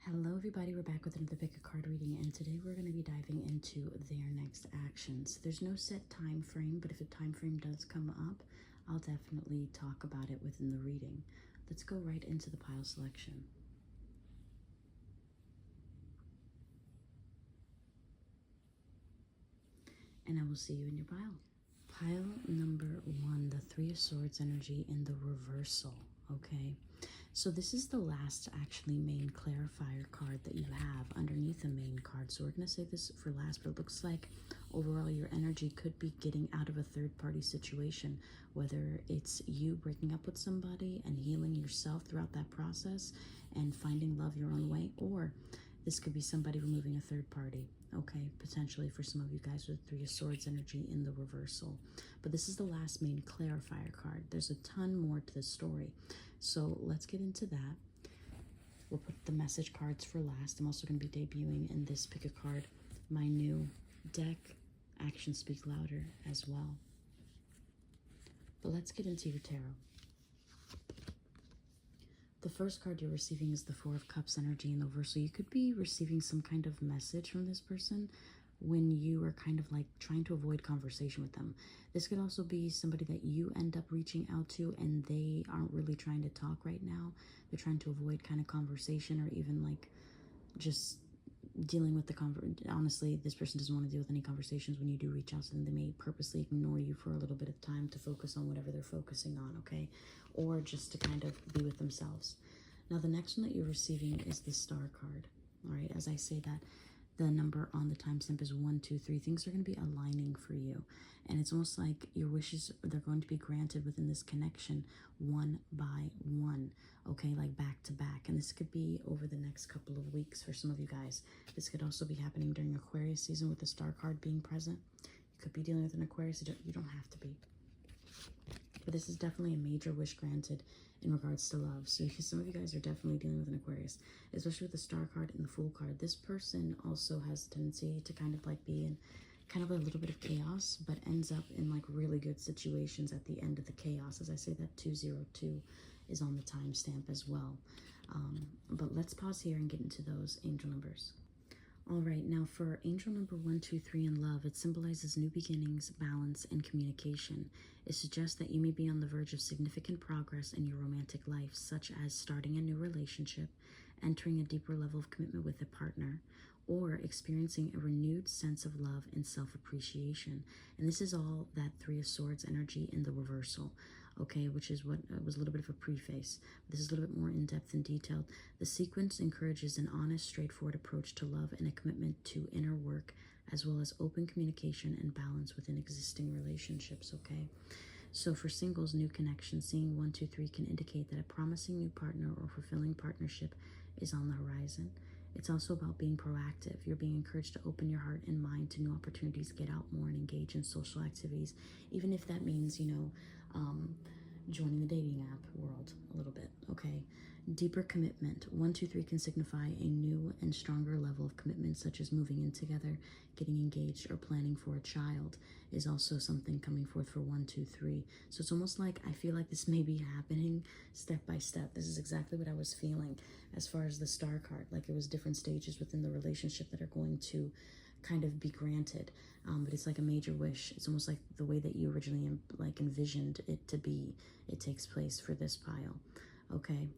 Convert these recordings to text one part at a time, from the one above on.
Hello everybody, we're back with another pick a card reading, and today we're going to be diving into their next actions. There's no set time frame, but if a time frame does come up, I'll definitely talk about it within the reading. Let's go right into the pile selection. And I will see you in your pile. Pile number 1, the Three of Swords energy in the reversal, okay? So this is the last actually main clarifier card that you have underneath the main card. So we're going to say this for last, but it looks like overall your energy could be getting out of a third-party situation, whether it's you breaking up with somebody and healing yourself throughout that process and finding love your own way, or this could be somebody removing a third party, okay, potentially for some of you guys with Three of Swords energy in the reversal. But this is the last main clarifier card. There's a ton more to the story. So let's get into that. We'll put the message cards for last. I'm also going to be debuting in this pick a card, my new deck, Actions Speak Louder, as well. But let's get into your tarot. The first card you're receiving is the Four of Cups energy in the reversal. You could be receiving some kind of message from this person when you are kind of like trying to avoid conversation with them. This could also be somebody that you end up reaching out to and they aren't really trying to talk right now. They're trying to avoid kind of conversation, or even like just dealing with the honestly, this person doesn't want to deal with any conversations when you do reach out to them. They may purposely ignore you for a little bit of time to focus on whatever they're focusing on, okay? Or just to kind of be with themselves. Now, the next one that you're receiving is the Star card, all right? As I say that, the number on the timestamp is 1, 2, 3. Things are going to be aligning for you. And it's almost like your wishes, they're going to be granted within this connection one by one, okay, like back to back. And this could be over the next couple of weeks for some of you guys. This could also be happening during Aquarius season with the Star card being present. You could be dealing with an Aquarius. You don't have to be. But this is definitely a major wish granted in regards to love. So some of you guys are definitely dealing with an Aquarius, especially with the Star card and the Fool card. This person also has a tendency to kind of like be in kind of a little bit of chaos, but ends up in like really good situations at the end of the chaos. As I say, that 202 is on the timestamp as well. But let's pause here and get into those angel numbers. All right, now for angel number 1, 2, 3 in love, it symbolizes new beginnings, balance, and communication. It suggests that you may be on the verge of significant progress in your romantic life, such as starting a new relationship, entering a deeper level of commitment with a partner, or experiencing a renewed sense of love and self-appreciation. And this is all that Three of Swords energy in the reversal, okay, which is what was a little bit of a preface. This is a little bit more in-depth and detailed. The sequence encourages an honest, straightforward approach to love and a commitment to inner work, as well as open communication and balance within existing relationships, okay? So for singles, new connection, seeing 1, 2, 3 can indicate that a promising new partner or fulfilling partnership is on the horizon. It's also about being proactive. You're being encouraged to open your heart and mind to new opportunities, get out more and engage in social activities, even if that means, joining the dating app world a little bit, okay? Deeper commitment. 1, 2, 3 can signify a new and stronger level of commitment, such as moving in together, getting engaged, or planning for a child is also something coming forth for 1, 2, 3. So it's almost like I feel like this may be happening step by step. This is exactly what I was feeling as far as the Star card. Like it was different stages within the relationship that are going to kind of be granted, but it's like a major wish. It's almost like the way that you originally envisioned it to be, it takes place for this pile, okay?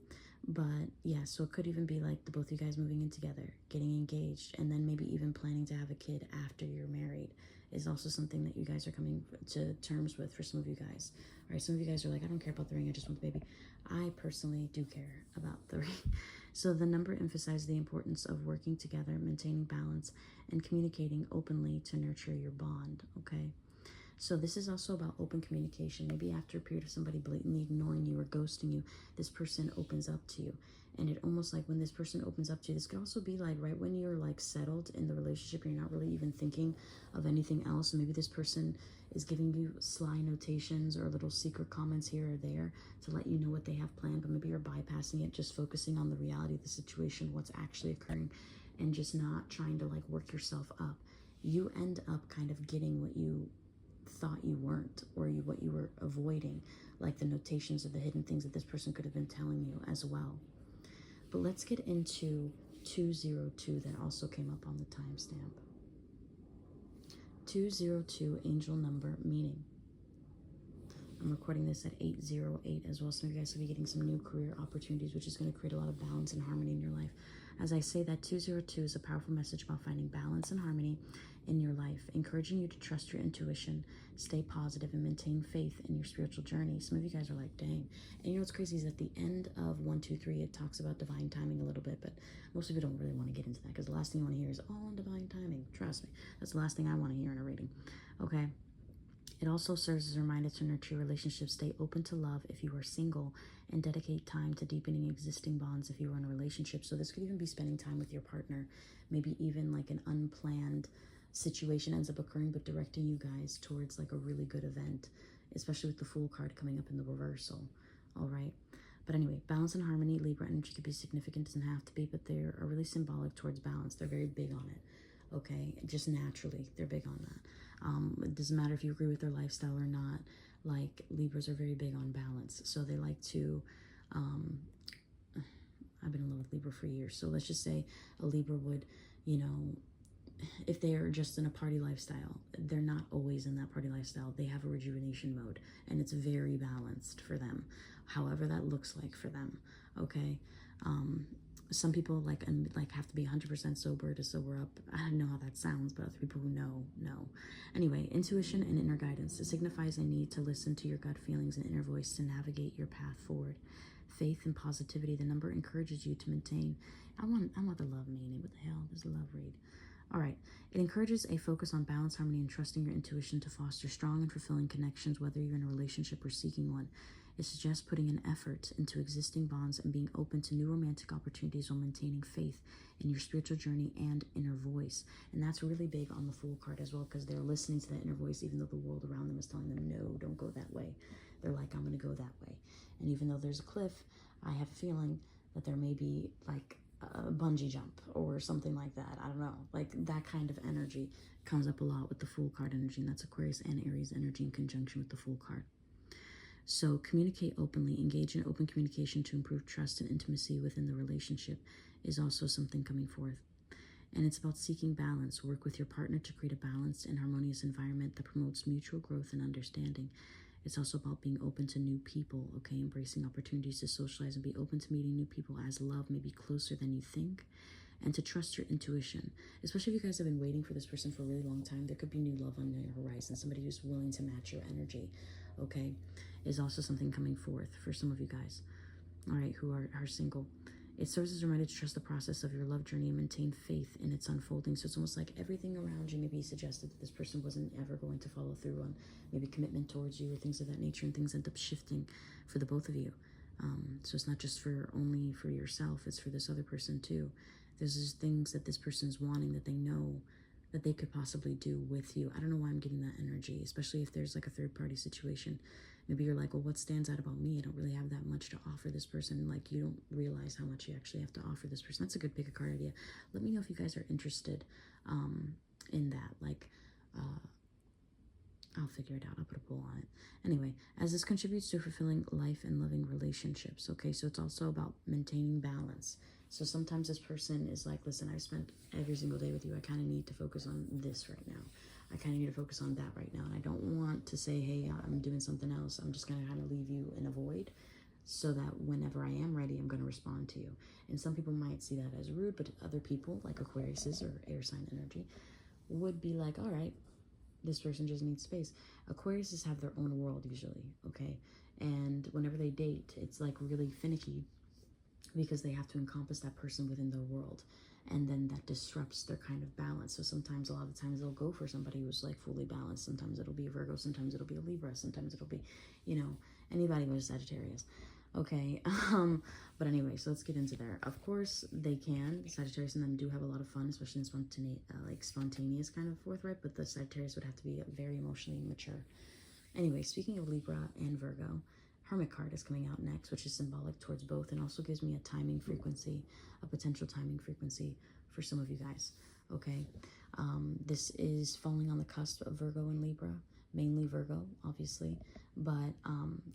But yeah, so it could even be like the both of you guys moving in together, getting engaged, and then maybe even planning to have a kid after you're married is also something that you guys are coming to terms with for some of you guys. All right, some of you guys are like, I don't care about the ring, I just want the baby. I personally do care about the ring. So the number emphasizes the importance of working together, maintaining balance, and communicating openly to nurture your bond, okay? So this is also about open communication. Maybe after a period of somebody blatantly ignoring you or ghosting you, this person opens up to you. And it almost like when this person opens up to you, this could also be like right when you're like settled in the relationship, you're not really even thinking of anything else. Maybe this person is giving you sly notations or little secret comments here or there to let you know what they have planned, but maybe you're bypassing it, just focusing on the reality of the situation, what's actually occurring, and just not trying to like work yourself up. You end up kind of getting what you thought you weren't, or what you were avoiding, like the notations of the hidden things that this person could have been telling you as well. But let's get into 202 that also came up on the timestamp. 202 angel number meaning. I'm recording this at 8:08 as well. Some of you guys will be getting some new career opportunities, which is going to create a lot of balance and harmony in your life. As I say that 202 is a powerful message about finding balance and harmony in your life, encouraging you to trust your intuition, stay positive, and maintain faith in your spiritual journey. Some of you guys are like, dang. And you know what's crazy is at the end of 123, it talks about divine timing a little bit, but most of you don't really want to get into that because the last thing you want to hear is all on divine timing. Trust me. That's the last thing I want to hear in a reading. Okay. It also serves as a reminder to nurture relationships, stay open to love if you are single, and dedicate time to deepening existing bonds if you are in a relationship. So this could even be spending time with your partner, maybe even like an unplanned situation ends up occurring, but directing you guys towards like a really good event, especially with the Fool card coming up in the reversal. All right. But anyway, balance and harmony, Libra energy could be significant, doesn't have to be, but they are really symbolic towards balance. They're very big on it. Okay, just naturally, they're big on that. It doesn't matter if you agree with their lifestyle or not. Like, Libras are very big on balance. So they like to, I've been in love with Libra for years. So let's just say a Libra would, you know, if they are just in a party lifestyle, they're not always in that party lifestyle. They have a rejuvenation mode, and it's very balanced for them, however that looks like for them. Okay. Some people like have to be 100% sober to sober up. I don't know how that sounds, but other people who know. Anyway, intuition and inner guidance. It signifies a need to listen to your gut feelings and inner voice to navigate your path forward. Faith and positivity. The number encourages you to maintain. I want the love meaning. What the hell does the love read? All right. It encourages a focus on balance, harmony, and trusting your intuition to foster strong and fulfilling connections, whether you're in a relationship or seeking one. It suggests putting an effort into existing bonds and being open to new romantic opportunities while maintaining faith in your spiritual journey and inner voice. And that's really big on the Fool card as well, because they're listening to that inner voice, even though the world around them is telling them, no, don't go that way. They're like, I'm going to go that way. And even though there's a cliff, I have a feeling that there may be like a bungee jump or something like that. I don't know. Like that kind of energy comes up a lot with the Fool card energy, and that's Aquarius and Aries energy in conjunction with the Fool card. So communicate openly, engage in open communication to improve trust and intimacy within the relationship is also something coming forth. And it's about seeking balance. Work with your partner to create a balanced and harmonious environment that promotes mutual growth and understanding. It's also about being open to new people, okay? Embracing opportunities to socialize and be open to meeting new people as love may be closer than you think. And to trust your intuition, especially if you guys have been waiting for this person for a really long time. There could be new love on your horizon, somebody who's willing to match your energy, okay, is also something coming forth for some of you guys, all right, who are single. It serves as a reminder to trust the process of your love journey and maintain faith in its unfolding. So it's almost like everything around you maybe suggested that this person wasn't ever going to follow through on maybe commitment towards you or things of that nature, and things end up shifting for the both of you. So it's not just only for yourself, it's for this other person too. There's just things that this person's wanting that they know that they could possibly do with you. I don't know why I'm getting that energy, especially if there's like a third party situation. Maybe you're like, well, what stands out about me? I don't really have that much to offer this person. Like, you don't realize how much you actually have to offer this person. That's a good pick a card idea. Let me know if you guys are interested in that. Like, I'll figure it out. I'll put a poll on it. Anyway, as this contributes to fulfilling life and loving relationships, okay? So it's also about maintaining balance. So sometimes this person is like, listen, I spent every single day with you. I kind of need to focus on this right now. I kind of need to focus on that right now. And I don't want to say, hey, I'm doing something else. I'm just going to kind of leave you in a void so that whenever I am ready, I'm going to respond to you. And some people might see that as rude, but other people, like Aquariuses or air sign energy, would be like, all right, this person just needs space. Aquariuses have their own world usually, okay? And whenever they date, it's like really finicky because they have to encompass that person within their world. And then that disrupts their kind of balance. So sometimes, a lot of the times, they'll go for somebody who's like fully balanced. Sometimes it'll be a Virgo. Sometimes it'll be a Libra. Sometimes it'll be, you know, anybody with Sagittarius. Okay. But anyway, so let's get into there. Of course, they can. Sagittarius and them do have a lot of fun, especially in spontaneous kind of forthright. But the Sagittarius would have to be very emotionally mature. Anyway, speaking of Libra and Virgo, Hermit card is coming out next, which is symbolic towards both and also gives me a timing frequency, a potential timing frequency for some of you guys, okay? This is falling on the cusp of Virgo and Libra, mainly Virgo, obviously, but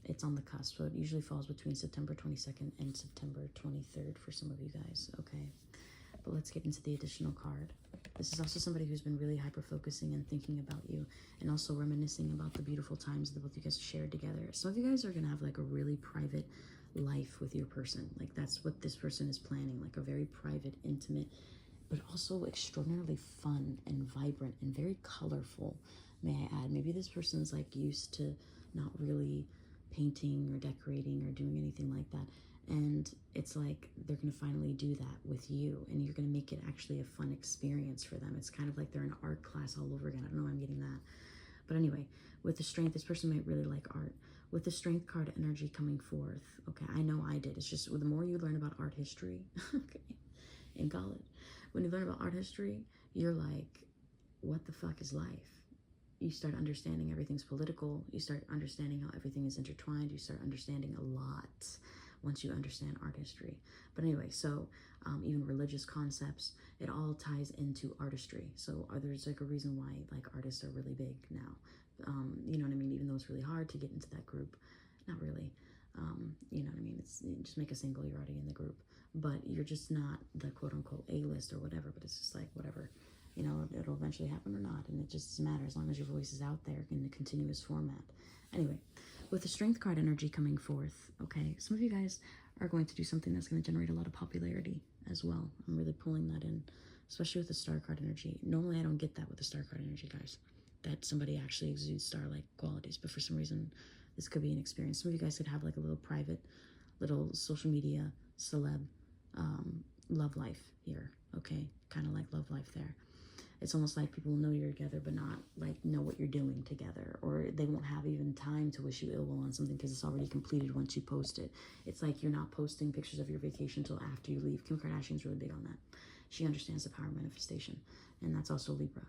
it's on the cusp, so it usually falls between September 22nd and September 23rd for some of you guys, okay? But let's get into the additional card. This is also somebody who's been really hyper-focusing and thinking about you, and also reminiscing about the beautiful times that both of you guys shared together. Some of you guys are going to have like a really private life with your person. Like that's what this person is planning, like a very private, intimate, but also extraordinarily fun and vibrant and very colorful, may I add. Maybe this person's like used to not really painting or decorating or doing anything like that. And it's like they're going to finally do that with you, and you're going to make it actually a fun experience for them. It's kind of like they're in art class all over again. I don't know why I'm getting that. But anyway, with the Strength, this person might really like art. With the Strength card energy coming forth, okay, I know I did. It's just the more you learn about art history, okay, in college, when you learn about art history, you're like, what the fuck is life? You start understanding everything's political. You start understanding how everything is intertwined. You start understanding a lot once you understand art history. But anyway, so even religious concepts, it all ties into artistry. So there's like a reason why like artists are really big now. You know what I mean? Even though it's really hard to get into that group, not really. You know what I mean? It's just make a single, you're already in the group. But you're just not the quote unquote A-list or whatever, but it's just like whatever. You know, it'll eventually happen or not, and it just doesn't matter as long as your voice is out there in a continuous format. Anyway, with the Strength card energy coming forth, okay, some of you guys are going to do something that's going to generate a lot of popularity as well. I'm really pulling that in, especially with the Star card energy. Normally, I don't get that with the Star card energy, guys, that somebody actually exudes star-like qualities, but for some reason, this could be an experience. Some of you guys could have like a little private, little social media, celeb, love life here, okay? Kind of like love life there. It's almost like people will know you're together, but not like know what you're doing together, or they won't have even time to wish you ill will on something because it's already completed once you post it. It's like you're not posting pictures of your vacation until after you leave. Kim Kardashian's really big on that. She understands the power of manifestation, and that's also Libra.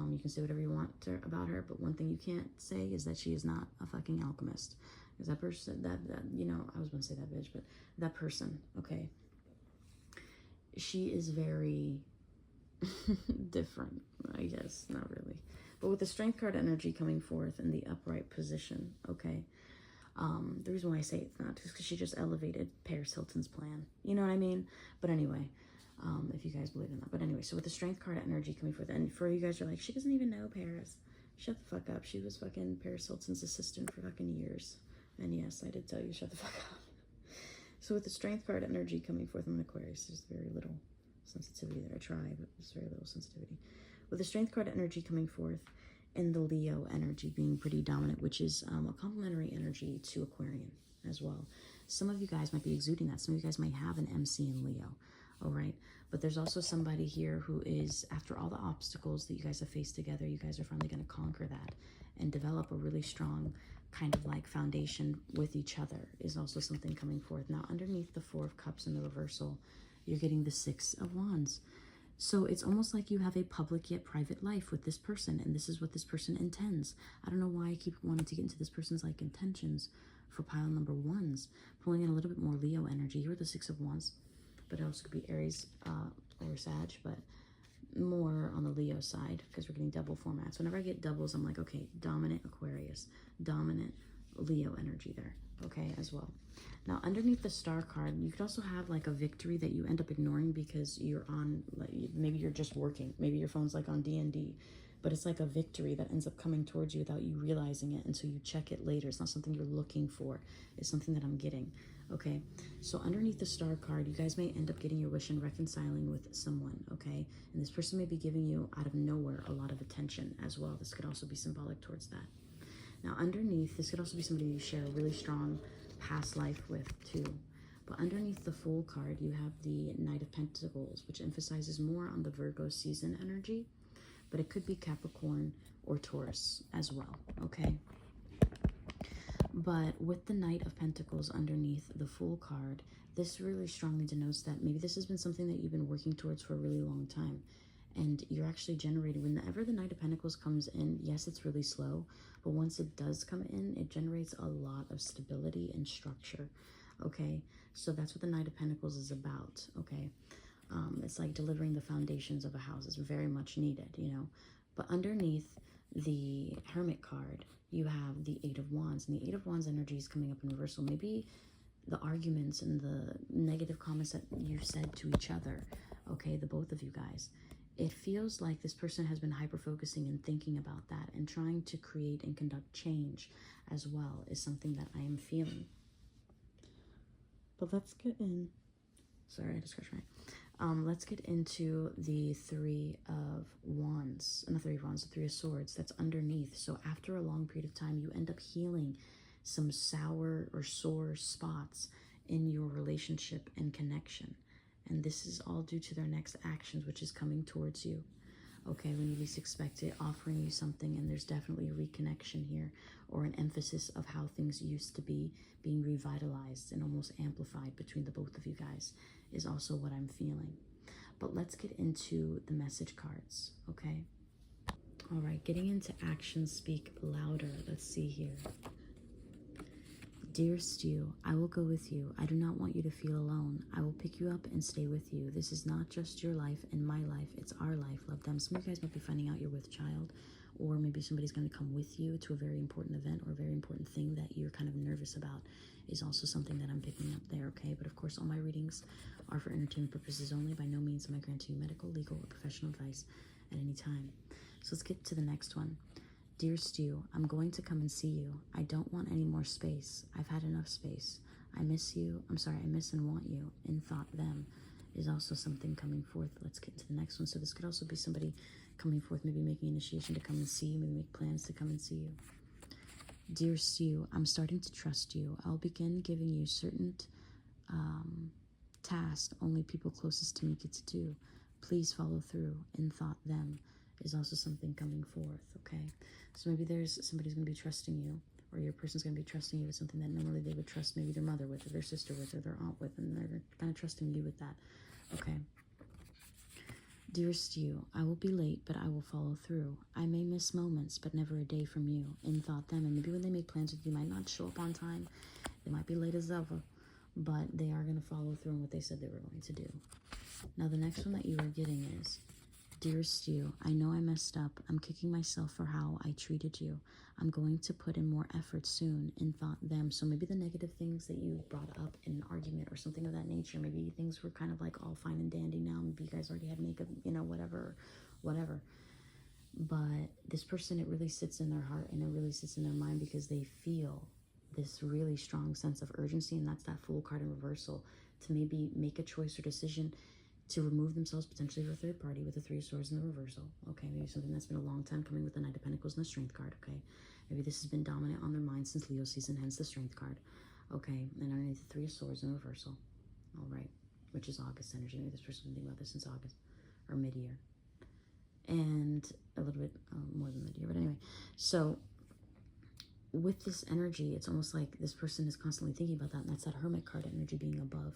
You can say whatever you want about her, but one thing you can't say is that she is not a fucking alchemist. Because that person, that you know, I was going to say that bitch, but that person, okay, she is very different, I guess. Not really. But with the Strength card energy coming forth in the upright position, okay, the reason why I say it's not is because she just elevated Paris Hilton's plan. You know what I mean? But anyway, if you guys believe in that. But anyway, so with the Strength card energy coming forth, and for you guys are like, she doesn't even know Paris. Shut the fuck up. She was fucking Paris Hilton's assistant for fucking years. And yes, I did tell you, shut the fuck up. So with the Strength card energy coming forth in Aquarius, there's very little sensitivity there. I try, but there's very little sensitivity. With the Strength card energy coming forth and the Leo energy being pretty dominant, which is a complementary energy to Aquarian as well. Some of you guys might be exuding that. Some of you guys might have an MC in Leo, all right? But there's also somebody here who is, after all the obstacles that you guys have faced together, you guys are finally going to conquer that and develop a really strong kind of like foundation with each other is also something coming forth. Now, underneath the Four of Cups in the reversal, you're getting the Six of Wands. So it's almost like you have a public yet private life with this person, and this is what this person intends. I don't know why I keep wanting to get into this person's like intentions for pile number ones, pulling in a little bit more Leo energy. You're the Six of Wands, but it also could be Aries or Sag, but more on the Leo side because we're getting double formats. Whenever I get doubles, I'm like, okay, dominant Aquarius, dominant Leo energy there, okay, as well. Now, underneath the Star card, you could also have like a victory that you end up ignoring because you're on, like, maybe you're just working. Maybe your phone's like on D&D, but it's like a victory that ends up coming towards you without you realizing it, and so you check it later. It's not something you're looking for. It's something that I'm getting, okay? So underneath the Star card, you guys may end up getting your wish and reconciling with someone, okay? And this person may be giving you, out of nowhere, a lot of attention as well. This could also be symbolic towards that. Now, underneath, this could also be somebody you share a really strong past life with, too. But underneath the Fool card, you have the Knight of Pentacles, which emphasizes more on the Virgo season energy. But it could be Capricorn or Taurus as well, okay? But with the Knight of Pentacles underneath the Fool card, this really strongly denotes that maybe this has been something that you've been working towards for a really long time. And you're actually generating, whenever the Knight of Pentacles comes in, yes, it's really slow, but once it does come in, it generates a lot of stability and structure, okay? So that's what the Knight of Pentacles is about, okay? It's like delivering the foundations of a house. It's very much needed, you know? But underneath the Hermit card, you have the Eight of Wands, and the Eight of Wands energy is coming up in reversal. Maybe the arguments and the negative comments that you've said to each other okay, the both of you guys. It feels like this person has been hyper-focusing and thinking about that and trying to create and conduct change as well is something that I am feeling. But let's get in. Sorry, I had to scratch my. Let's get into the Three of Wands. Not Three of Wands, the Three of Swords. That's underneath. So after a long period of time, you end up healing some sour or sore spots in your relationship and connection. And this is all due to their next actions, which is coming towards you. Okay, when you least expect it, offering you something, and there's definitely a reconnection here, or an emphasis of how things used to be, being revitalized and almost amplified between the both of you guys is also what I'm feeling. But let's get into the message cards, okay? All right, getting into actions speak louder. Let's see here. Dearest you, I will go with you. I do not want you to feel alone. I will pick you up and stay with you. This is not just your life and my life. It's our life. Love them. Some of you guys might be finding out you're with child, or maybe somebody's going to come with you to a very important event or a very important thing that you're kind of nervous about is also something that I'm picking up there, okay? But of course, all my readings are for entertainment purposes only. By no means am I granting you medical, legal, or professional advice at any time. So let's get to the next one. Dear Stu, I'm going to come and see you. I don't want any more space. I've had enough space. I miss you. I'm sorry, I miss and want you. In thought, them is also something coming forth. Let's get into the next one. So this could also be somebody coming forth, maybe making initiation to come and see you, maybe make plans to come and see you. Dear Stu, I'm starting to trust you. I'll begin giving you certain tasks only people closest to me get to do. Please follow through. In thought, them is also something coming forth, okay? So maybe there's somebody's going to be trusting you, or your person's going to be trusting you with something that normally they would trust maybe their mother with, or their sister with, or their aunt with, and they're kind of trusting you with that, okay? Dearest you, I will be late, but I will follow through. I may miss moments, but never a day from you. In thought, them, and maybe when they make plans with you, might not show up on time. They might be late as ever, but they are going to follow through on what they said they were going to do. Now, the next one that you are getting is, Dearest you, I know I messed up. I'm kicking myself for how I treated you. I'm going to put in more effort soon. In thought, them. So maybe the negative things that you brought up in an argument or something of that nature, maybe things were kind of like all fine and dandy now. Maybe you guys already had makeup, whatever. But this person, it really sits in their heart and it really sits in their mind because they feel this really strong sense of urgency, and that's that Fool card in reversal, to maybe make a choice or decision to remove themselves potentially for a third party with the Three of Swords in the reversal. Okay, maybe something that's been a long time coming with the Knight of Pentacles and the Strength card. Okay, maybe this has been dominant on their mind since Leo season, hence the Strength card. Okay, and underneath the Three of Swords in reversal. All right, which is August energy. Maybe this person's been thinking about this since August or mid-year, and a little bit more than mid-year. But anyway, so with this energy, it's almost like this person is constantly thinking about that, and that's that Hermit card energy being above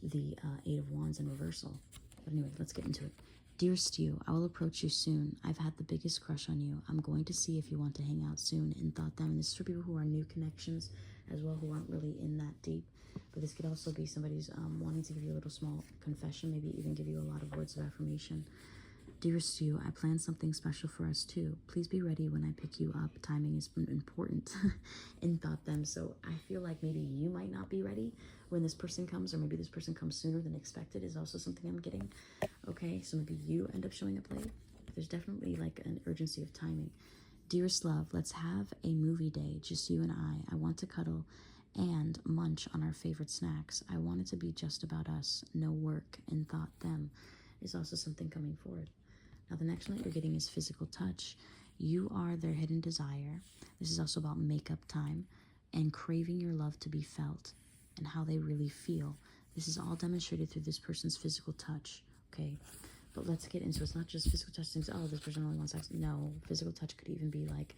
the Eight of Wands in reversal. But anyway, let's get into it. Dearest you, I will approach you soon. I've had the biggest crush on you. I'm going to see if you want to hang out soon. In thought, them. And this is for people who are new connections as well, who aren't really in that deep. But this could also be somebody's wanting to give you a little small confession, maybe even give you a lot of words of affirmation. Dearest you, I plan something special for us too. Please be ready when I pick you up. Timing is important. In thought, them. So I feel like maybe you might not be ready when this person comes, or maybe this person comes sooner than expected is also something I'm getting. Okay, so maybe you end up showing up late. There's definitely like an urgency of timing. Dearest love, let's have a movie day, just you and I. I want to cuddle and munch on our favorite snacks. I want it to be just about us. No work. In thought, them is also something coming forward. Now, the next one that you're getting is physical touch. You are their hidden desire. This is also about makeup time and craving your love to be felt and how they really feel. This is all demonstrated through this person's physical touch, okay? But let's get into it. It's not just physical touch things. Oh, this person only wants sex. No, physical touch could even be like,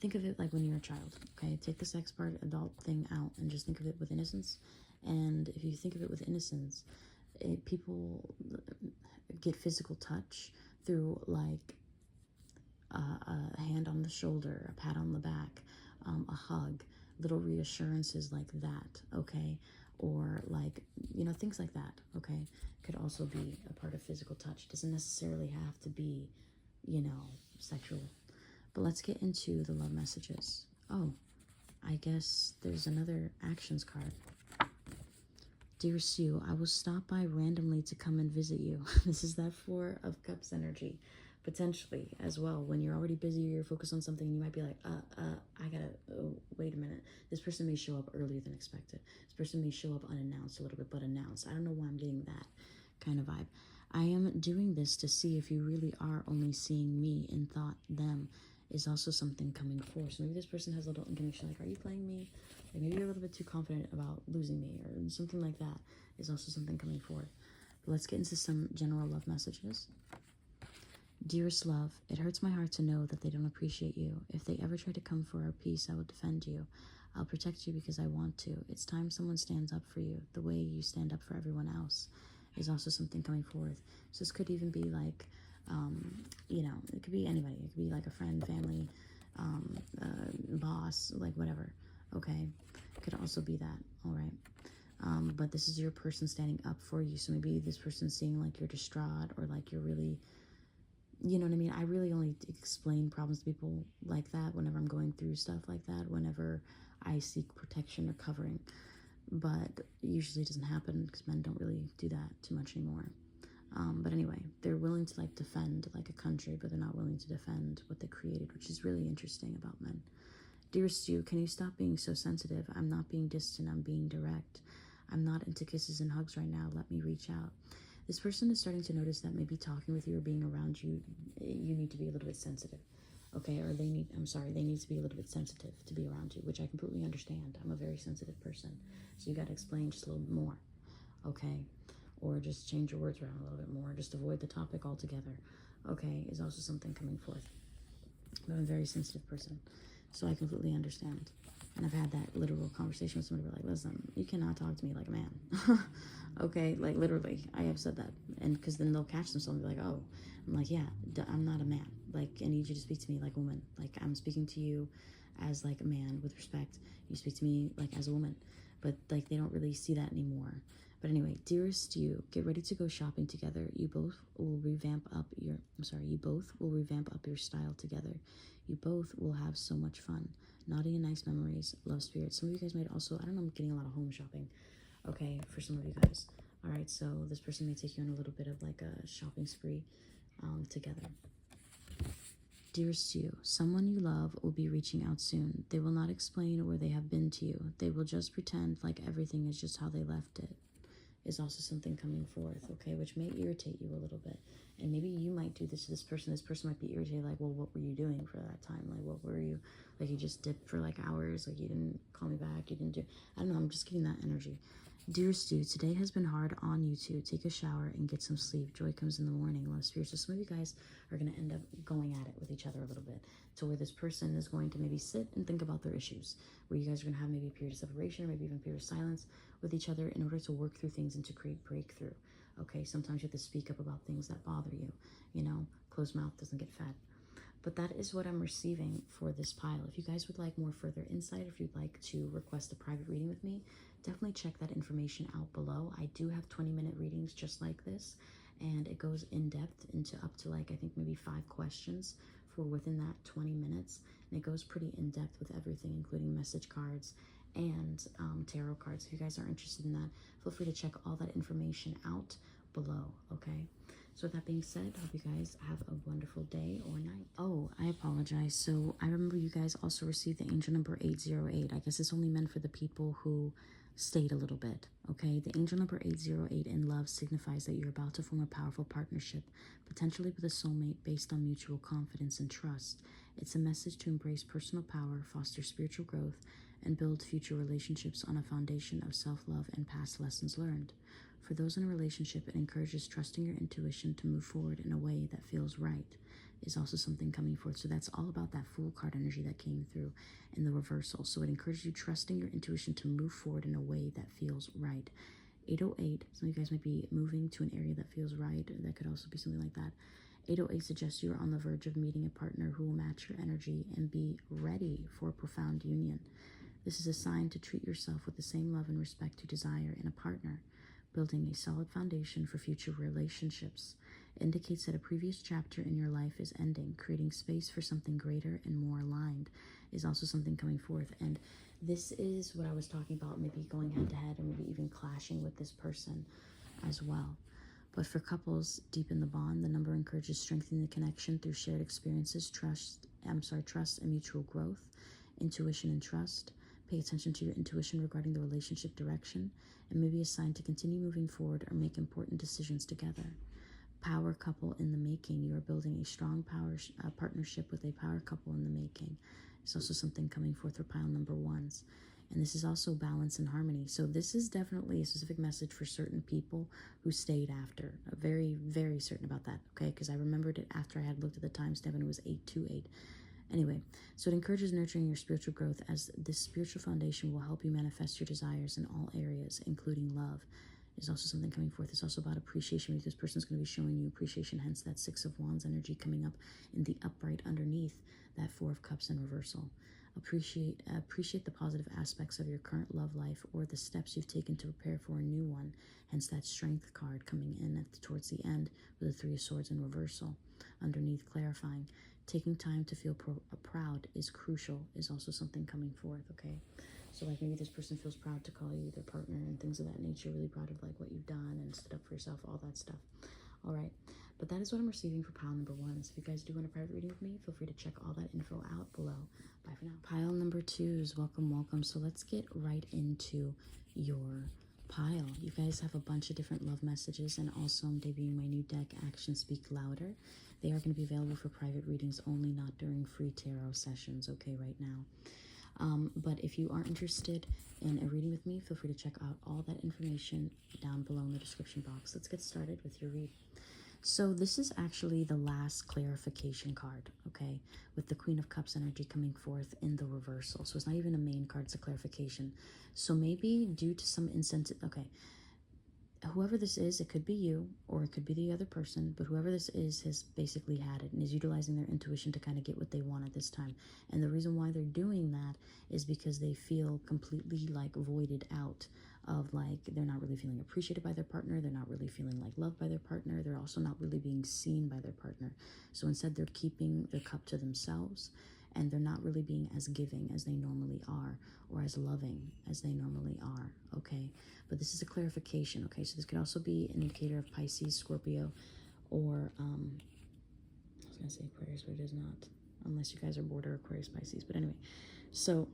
think of it like when you're a child, okay? Take the sex part, adult thing out, and just think of it with innocence. And if you think of it with innocence, people get physical touch through like a hand on the shoulder, a pat on the back, a hug, little reassurances like that, okay? Or like, things like that, okay? Could also be a part of physical touch. Doesn't necessarily have to be, sexual. But let's get into the love messages. Oh, I guess there's another actions card. Dear Sue, I will stop by randomly to come and visit you. This is that Four of Cups energy. Potentially as well, when you're already busy, you're focused on something, you might be like, I gotta, oh, wait a minute. This person may show up earlier than expected. This person may show up unannounced a little bit, but announced. I don't know why I'm getting that kind of vibe. I am doing this to see if you really are only seeing me in thought. Them is also something coming forth. So maybe this person has a little inclination, like, are you playing me? Like maybe you're a little bit too confident about losing me, or something like that is also something coming forth. But let's get into some general love messages. Dearest love, it hurts my heart to know that they don't appreciate you. If they ever try to come for our peace, I will defend you. I'll protect you because I want to. It's time someone stands up for you. The way you stand up for everyone else is also something coming forth. So this could even be like, you know, it could be anybody. It could be like a friend, family, boss, like whatever. Okay, it could also be that. All right. But this is your person standing up for you. So maybe this person's seeing like you're distraught, or like you're really, you know what I mean? I really only explain problems to people like that whenever I'm going through stuff like that, whenever I seek protection or covering. But usually it doesn't happen because men don't really do that too much anymore. But anyway, they're willing to like defend like a country, but they're not willing to defend what they created, which is really interesting about men. Dearest you, can you stop being so sensitive? I'm not being distant, I'm being direct. I'm not into kisses and hugs right now. Let me reach out. This person is starting to notice that maybe talking with you or being around you, you need to be a little bit sensitive. Okay, or they need to be a little bit sensitive to be around you, which I completely understand. I'm a very sensitive person. So you got to explain just a little bit more. Okay, or just change your words around a little bit more. Just avoid the topic altogether. Okay, is also something coming forth. I'm a very sensitive person, so I completely understand. And I've had that literal conversation with somebody where like, listen, you cannot talk to me like a man. Okay, like literally, I have said that. And because then they'll catch themselves and be like, oh, I'm like, yeah, I'm not a man. Like, I need you to speak to me like a woman. Like, I'm speaking to you as like a man with respect. You speak to me like as a woman. But like, they don't really see that anymore. But anyway, dearest you, get ready to go shopping together. You both will revamp up your style together. You both will have so much fun. Naughty and nice memories, love spirits. Some of you guys might also, I don't know, I'm getting a lot of home shopping. Okay, for some of you guys. All right, so this person may take you on a little bit of like a shopping spree together. Dearest you, someone you love will be reaching out soon. They will not explain where they have been to you. They will just pretend like everything is just how they left it. Is also something coming forth, okay, which may irritate you a little bit. And maybe you might do this to this person. This person might be irritated, like, well, what were you doing for that time? Like, what were you, like, you just dipped for like hours, like, you didn't call me back, you didn't do, I don't know, I'm just getting that energy. Dear Stu, today has been hard on you two. Take a shower and get some sleep. Joy comes in the morning. Love spirits. So some of you guys are going to end up going at it with each other a little bit, to where this person is going to maybe sit and think about their issues, where you guys are going to have maybe a period of separation, or maybe even a period of silence with each other in order to work through things and to create breakthrough. Okay, sometimes you have to speak up about things that bother you. You know, closed mouth doesn't get fed. But that is what I'm receiving for this pile. If you guys would like more further insight, if you'd like to request a private reading with me, definitely check that information out below. I do have 20-minute readings just like this, and it goes in depth into up to like, I think maybe 5 questions for within that 20 minutes. And it goes pretty in depth with everything, including message cards and tarot cards. If you guys are interested in that, feel free to check all that information out below, okay? So with that being said, I hope you guys have a wonderful day or night. Oh, I apologize. So I remember you guys also received the angel number 808. I guess it's only meant for the people who stayed a little bit, okay? The angel number 808 in love signifies that you're about to form a powerful partnership, potentially with a soulmate based on mutual confidence and trust. It's a message to embrace personal power, foster spiritual growth, and build future relationships on a foundation of self-love and past lessons learned. For those in a relationship, it encourages trusting your intuition to move forward in a way that feels right. Is also something coming forth. So that's all about that Fool card energy that came through in the reversal. So it encourages you trusting your intuition to move forward in a way that feels right. 808, some of you guys might be moving to an area that feels right. That could also be something like that. 808 suggests you are on the verge of meeting a partner who will match your energy and be ready for a profound union. This is a sign to treat yourself with the same love and respect you desire in a partner. Building a solid foundation for future relationships. Indicates that a previous chapter in your life is ending. Creating space for something greater and more aligned is also something coming forth. And this is what I was talking about, maybe going head to head, or maybe even clashing with this person as well. But for couples, deepen the bond. The number encourages strengthening the connection through shared experiences, trust and mutual growth, intuition and trust. Pay attention to your intuition regarding the relationship direction, and maybe a sign to continue moving forward or make important decisions together. Power couple in the making. You are building a strong partnership with a power couple in the making. It's also something coming forth for pile number ones. And this is also balance and harmony. So this is definitely a specific message for certain people who stayed after. Very, very certain about that, okay? Because I remembered it after I had looked at the timestamp and it was 828. Anyway, so it encourages nurturing your spiritual growth, as this spiritual foundation will help you manifest your desires in all areas, including love. Is also something coming forth. It's also about appreciation, because this person's going to be showing you appreciation, hence that Six of Wands energy coming up in the upright underneath that Four of Cups in reversal. Appreciate the positive aspects of your current love life, or the steps you've taken to prepare for a new one, hence that Strength card coming in towards the end with the Three of Swords in reversal. Underneath, clarifying. Taking time to feel proud is crucial, is also something coming forth, okay? So like maybe this person feels proud to call you their partner and things of that nature, really proud of like what you've done and stood up for yourself, all that stuff. All right, but that is what I'm receiving for pile number one. So if you guys do want a private reading with me, feel free to check all that info out below. Bye for now. Pile number twos, welcome, welcome. So let's get right into your pile. You guys have a bunch of different love messages, and also I'm debuting my new deck, Actions Speak Louder. They are going to be available for private readings only, not during free tarot sessions, okay, right now. But if you are interested in a reading with me, feel free to check out all that information down below in the description box. Let's get started with your read. So this is actually the last clarification card, okay, with the Queen of Cups energy coming forth in the reversal. So it's not even a main card, it's a clarification. So maybe due to some incentive, okay, whoever this is, it could be you or it could be the other person, but whoever this is has basically had it and is utilizing their intuition to kind of get what they want at this time. And the reason why they're doing that is because they feel completely like voided out of, like, they're not really feeling appreciated by their partner. They're not really feeling like loved by their partner. They're also not really being seen by their partner. So instead they're keeping their cup to themselves, and they're not really being as giving as they normally are, or as loving as they normally are, okay? But this is a clarification, okay? So this could also be an indicator of Pisces, Scorpio, or, I was going to say Aquarius, but it is not, unless you guys are border Aquarius, Pisces. But anyway, so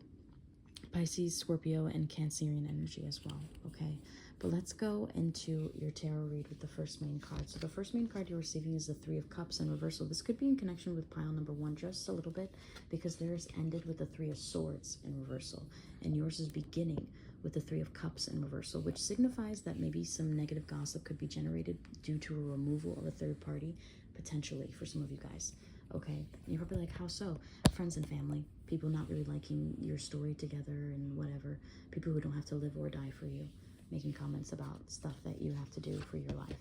Pisces, Scorpio, and Cancerian energy as well, okay? But let's go into your tarot read with the first main card. So the first main card you're receiving is the Three of Cups in reversal. This could be in connection with pile number one just a little bit, because theirs ended with the Three of Swords in reversal, and yours is beginning with the Three of Cups in reversal, which signifies that maybe some negative gossip could be generated due to a removal of a third party, potentially, for some of you guys. Okay, and you're probably like, how so? Friends and family, people not really liking your story together and whatever, people who don't have to live or die for you, making comments about stuff that you have to do for your life,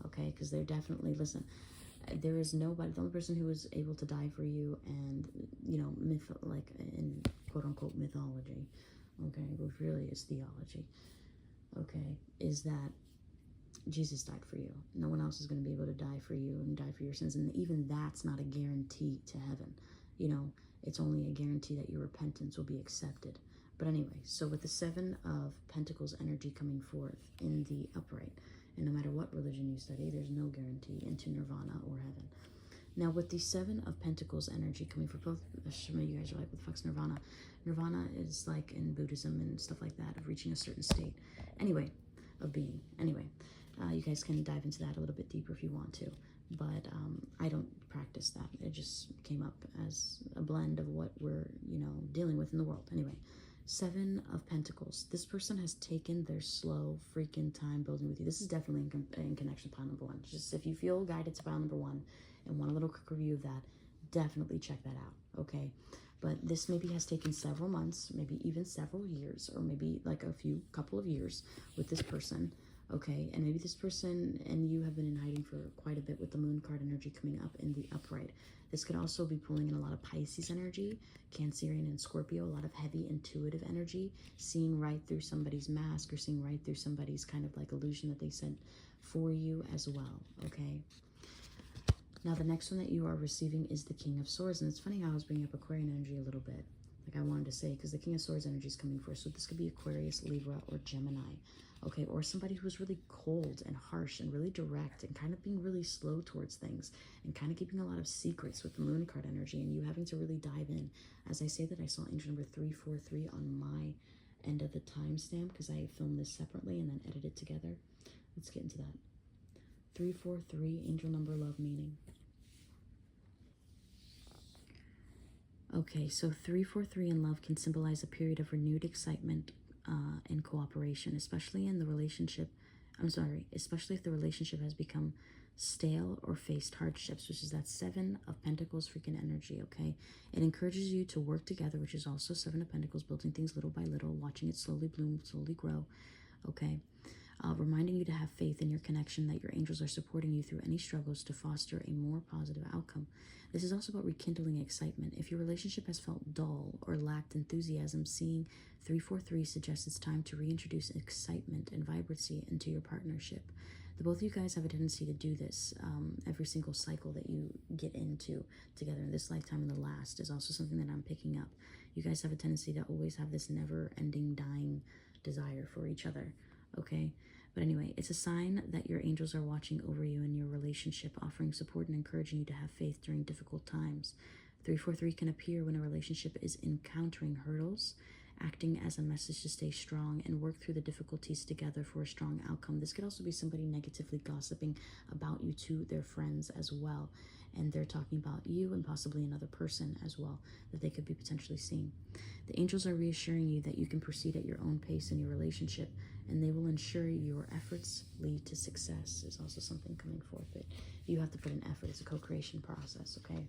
okay? Because they're definitely, listen, there is nobody, the only person who is able to die for you and, you know, like in quote-unquote mythology, okay, which really is theology, okay, is that Jesus died for you. No one else is going to be able to die for you and die for your sins. And even that's not a guarantee to heaven. You know, it's only a guarantee that your repentance will be accepted. But anyway, so with the Seven of Pentacles energy coming forth in the upright, and no matter what religion you study, there's no guarantee into nirvana or heaven. Now, with the Seven of Pentacles energy coming for both, some of you guys are like, what the fuck's nirvana? Nirvana is like in Buddhism and stuff like that, of reaching a certain state. Anyway, of being. Anyway. You guys can dive into that a little bit deeper if you want to, but I don't practice that. It just came up as a blend of what we're, you know, dealing with in the world. Anyway, Seven of Pentacles. This person has taken their slow freaking time building with you. This is definitely in connection to pile number one. Just if you feel guided to pile number one and want a little quick review of that, definitely check that out, okay? But this maybe has taken several months, maybe even several years, or maybe like couple of years with this person. Okay, and maybe this person and you have been in hiding for quite a bit with the Moon card energy coming up in the upright. This could also be pulling in a lot of Pisces energy, Cancerian and Scorpio, a lot of heavy intuitive energy, seeing right through somebody's mask or seeing right through somebody's kind of like illusion that they sent for you as well, okay? Now, the next one that you are receiving is the King of Swords, and it's funny how I was bringing up Aquarian energy a little bit, like I wanted to say, because the King of Swords energy is coming forth, so this could be Aquarius, Libra, or Gemini. okay? Or somebody who's really cold and harsh and really direct and kind of being really slow towards things and kind of keeping a lot of secrets with the moon card energy, and you having to really dive in. As I say that, I saw angel number 343 on my end of the timestamp because I filmed this separately and then edited together. Let's get into that. 343, angel number, love meaning. Okay, so 343 in love can symbolize a period of renewed excitement and cooperation, especially in the relationship. Especially if the relationship has become stale or faced hardships, which is that 7 of Pentacles freaking energy, okay? It encourages you to work together, which is also 7 of Pentacles, building things little by little, watching it slowly bloom, slowly grow, okay? Reminding you to have faith in your connection, that your angels are supporting you through any struggles to foster a more positive outcome. This is also about rekindling excitement. If your relationship has felt dull or lacked enthusiasm, seeing 343 suggests it's time to reintroduce excitement and vibrancy into your partnership. The both of you guys have a tendency to do this. Every single cycle that you get into together in this lifetime and the last is also something that I'm picking up. You guys have a tendency to always have this never-ending, dying desire for each other, okay? But anyway, it's a sign that your angels are watching over you in your relationship, offering support and encouraging you to have faith during difficult times. 343 can appear when a relationship is encountering hurdles, acting as a message to stay strong and work through the difficulties together for a strong outcome. This could also be somebody negatively gossiping about you to their friends as well, and they're talking about you and possibly another person as well that they could be potentially seeing. The angels are reassuring you that you can proceed at your own pace in your relationship, and they will ensure your efforts lead to success. Is also something coming forth, but you have to put in effort. It's a co-creation process, okay?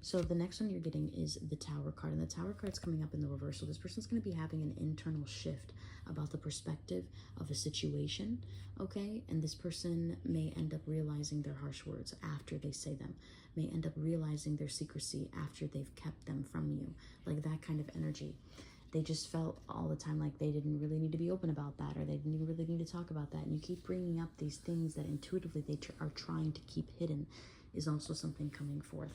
So the next one you're getting is the Tower card, and the Tower card's coming up in the reversal. This person's going to be having an internal shift about the perspective of a situation, okay? And this person may end up realizing their harsh words after they say them, may end up realizing their secrecy after they've kept them from you, like that kind of energy. They just felt all the time like they didn't really need to be open about that, or they didn't even really need to talk about that. And you keep bringing up these things that intuitively they are trying to keep hidden, is also something coming forth.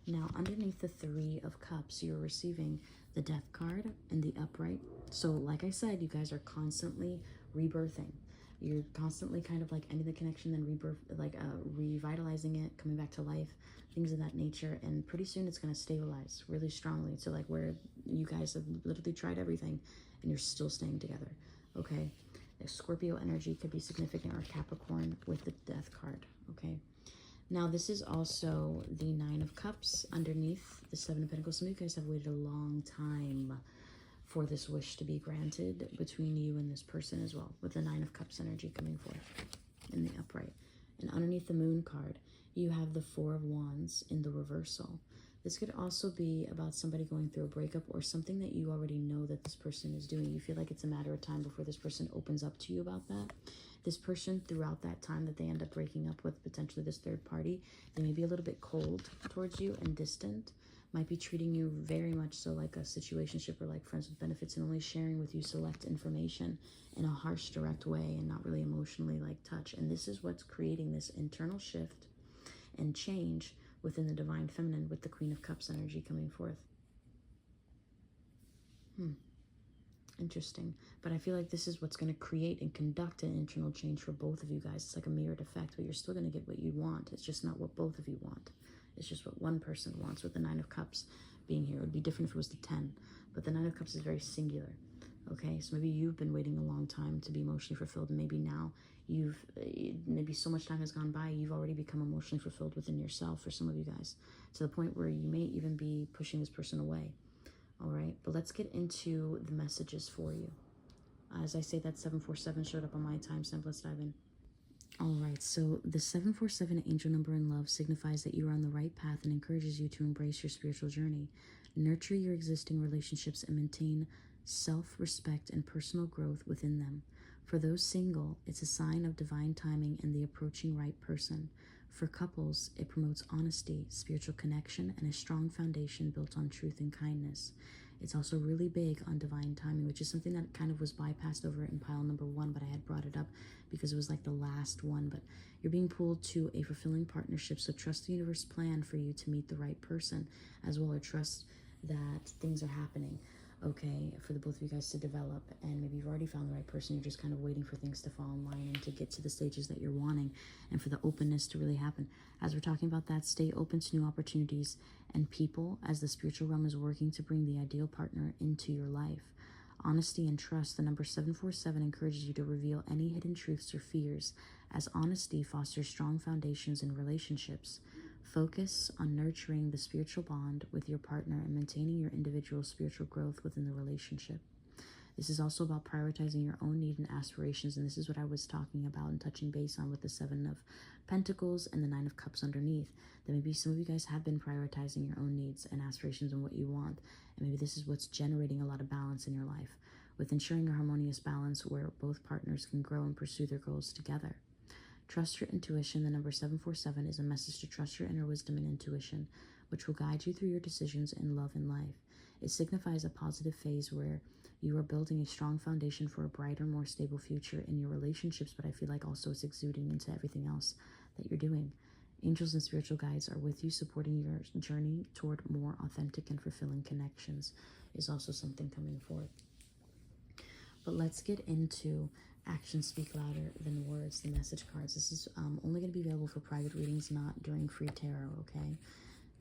Now, underneath the 3 of Cups, you're receiving the Death card and the Upright. So, like I said, you guys are constantly rebirthing. You're constantly kind of like ending the connection, then rebirth, like revitalizing it, coming back to life, things of that nature. And pretty soon it's going to stabilize really strongly. So, like where you guys have literally tried everything and you're still staying together, okay? The Scorpio energy could be significant, or Capricorn with the Death card, okay? Now, this is also the 9 of Cups underneath the 7 of Pentacles. Some of you guys have waited a long time for this wish to be granted between you and this person as well, with the 9 of Cups energy coming forth in the upright. And underneath the Moon card, you have the 4 of Wands in the reversal. This could also be about somebody going through a breakup, or something that you already know that this person is doing. You feel like it's a matter of time before this person opens up to you about that. This person, throughout that time that they end up breaking up with potentially this third party, they may be a little bit cold towards you and distant, might be treating you very much so like a situationship or like friends with benefits, and only sharing with you select information in a harsh, direct way, and not really emotionally like touch. And this is what's creating this internal shift and change within the Divine Feminine, with the Queen of Cups energy coming forth. Interesting. But I feel like this is what's going to create and conduct an internal change for both of you guys. It's like a mirrored effect, but you're still going to get what you want. It's just not what both of you want. It's just what one person wants, with the 9 of Cups being here. It would be different if it was the 10, but the 9 of Cups is very singular. Okay, so maybe you've been waiting a long time to be emotionally fulfilled, and maybe now maybe so much time has gone by, you've already become emotionally fulfilled within yourself, for some of you guys, to the point where you may even be pushing this person away. All right, but let's get into the messages for you. As I say, that 747 showed up on my timestamp. Let's dive in. All right, so the 747 angel number in love signifies that you are on the right path and encourages you to embrace your spiritual journey. Nurture your existing relationships and maintain self-respect and personal growth within them. For those single, it's a sign of divine timing and the approaching right person. For couples, it promotes honesty, spiritual connection, and a strong foundation built on truth and kindness. It's also really big on divine timing, which is something that kind of was bypassed over in pile number 1, but I had brought it up because it was like the last one. But you're being pulled to a fulfilling partnership, so trust the universe plan for you to meet the right person as well, or trust that things are happening. okay, for the both of you guys to develop. And maybe you've already found the right person. You're just kind of waiting for things to fall in line and to get to the stages that you're wanting and for the openness to really happen. As we're talking about that, stay open to new opportunities and people as the spiritual realm is working to bring the ideal partner into your life. Honesty and trust. The number 747 encourages you to reveal any hidden truths or fears, as honesty fosters strong foundations in relationships. Focus on nurturing the spiritual bond with your partner and maintaining your individual spiritual growth within the relationship. This is also about prioritizing your own needs and aspirations, and this is what I was talking about and touching base on with the 7 of Pentacles and the 9 of Cups underneath. That maybe some of you guys have been prioritizing your own needs and aspirations and what you want, and maybe this is what's generating a lot of balance in your life, with ensuring a harmonious balance where both partners can grow and pursue their goals together. Trust your intuition. The number 747 is a message to trust your inner wisdom and intuition, which will guide you through your decisions in love and life. It signifies a positive phase where you are building a strong foundation for a brighter, more stable future in your relationships, but I feel like also it's exuding into everything else that you're doing. Angels and spiritual guides are with you, supporting your journey toward more authentic and fulfilling connections is also something coming forth. But let's get into actions speak louder than words, the message cards. This is only going to be available for private readings, not during free tarot, okay?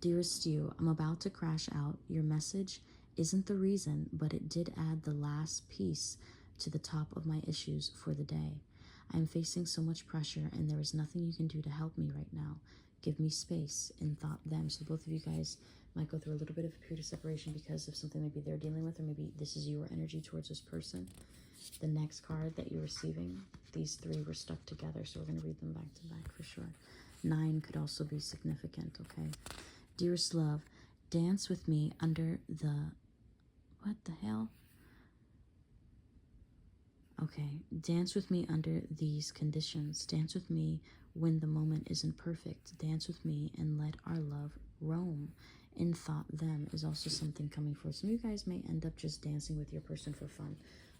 Dearest you, I'm about to crash out. Your message isn't the reason, but it did add the last piece to the top of my issues for the day. I am facing so much pressure, and there is nothing you can do to help me right now. Give me space in thought them. So both of you guys might go through a little bit of a period of separation because of something maybe they're dealing with, or maybe this is your energy towards this person. The next card that you're receiving, these 3 were stuck together, so we're going to read them back to back for sure. 9 could also be significant, okay? Dearest love, dance with me under the... What the hell? Okay, dance with me under these conditions. Dance with me when the moment isn't perfect. Dance with me and let our love roam. In thought them is also something coming forth. Some of you guys may end up just dancing with your person for fun.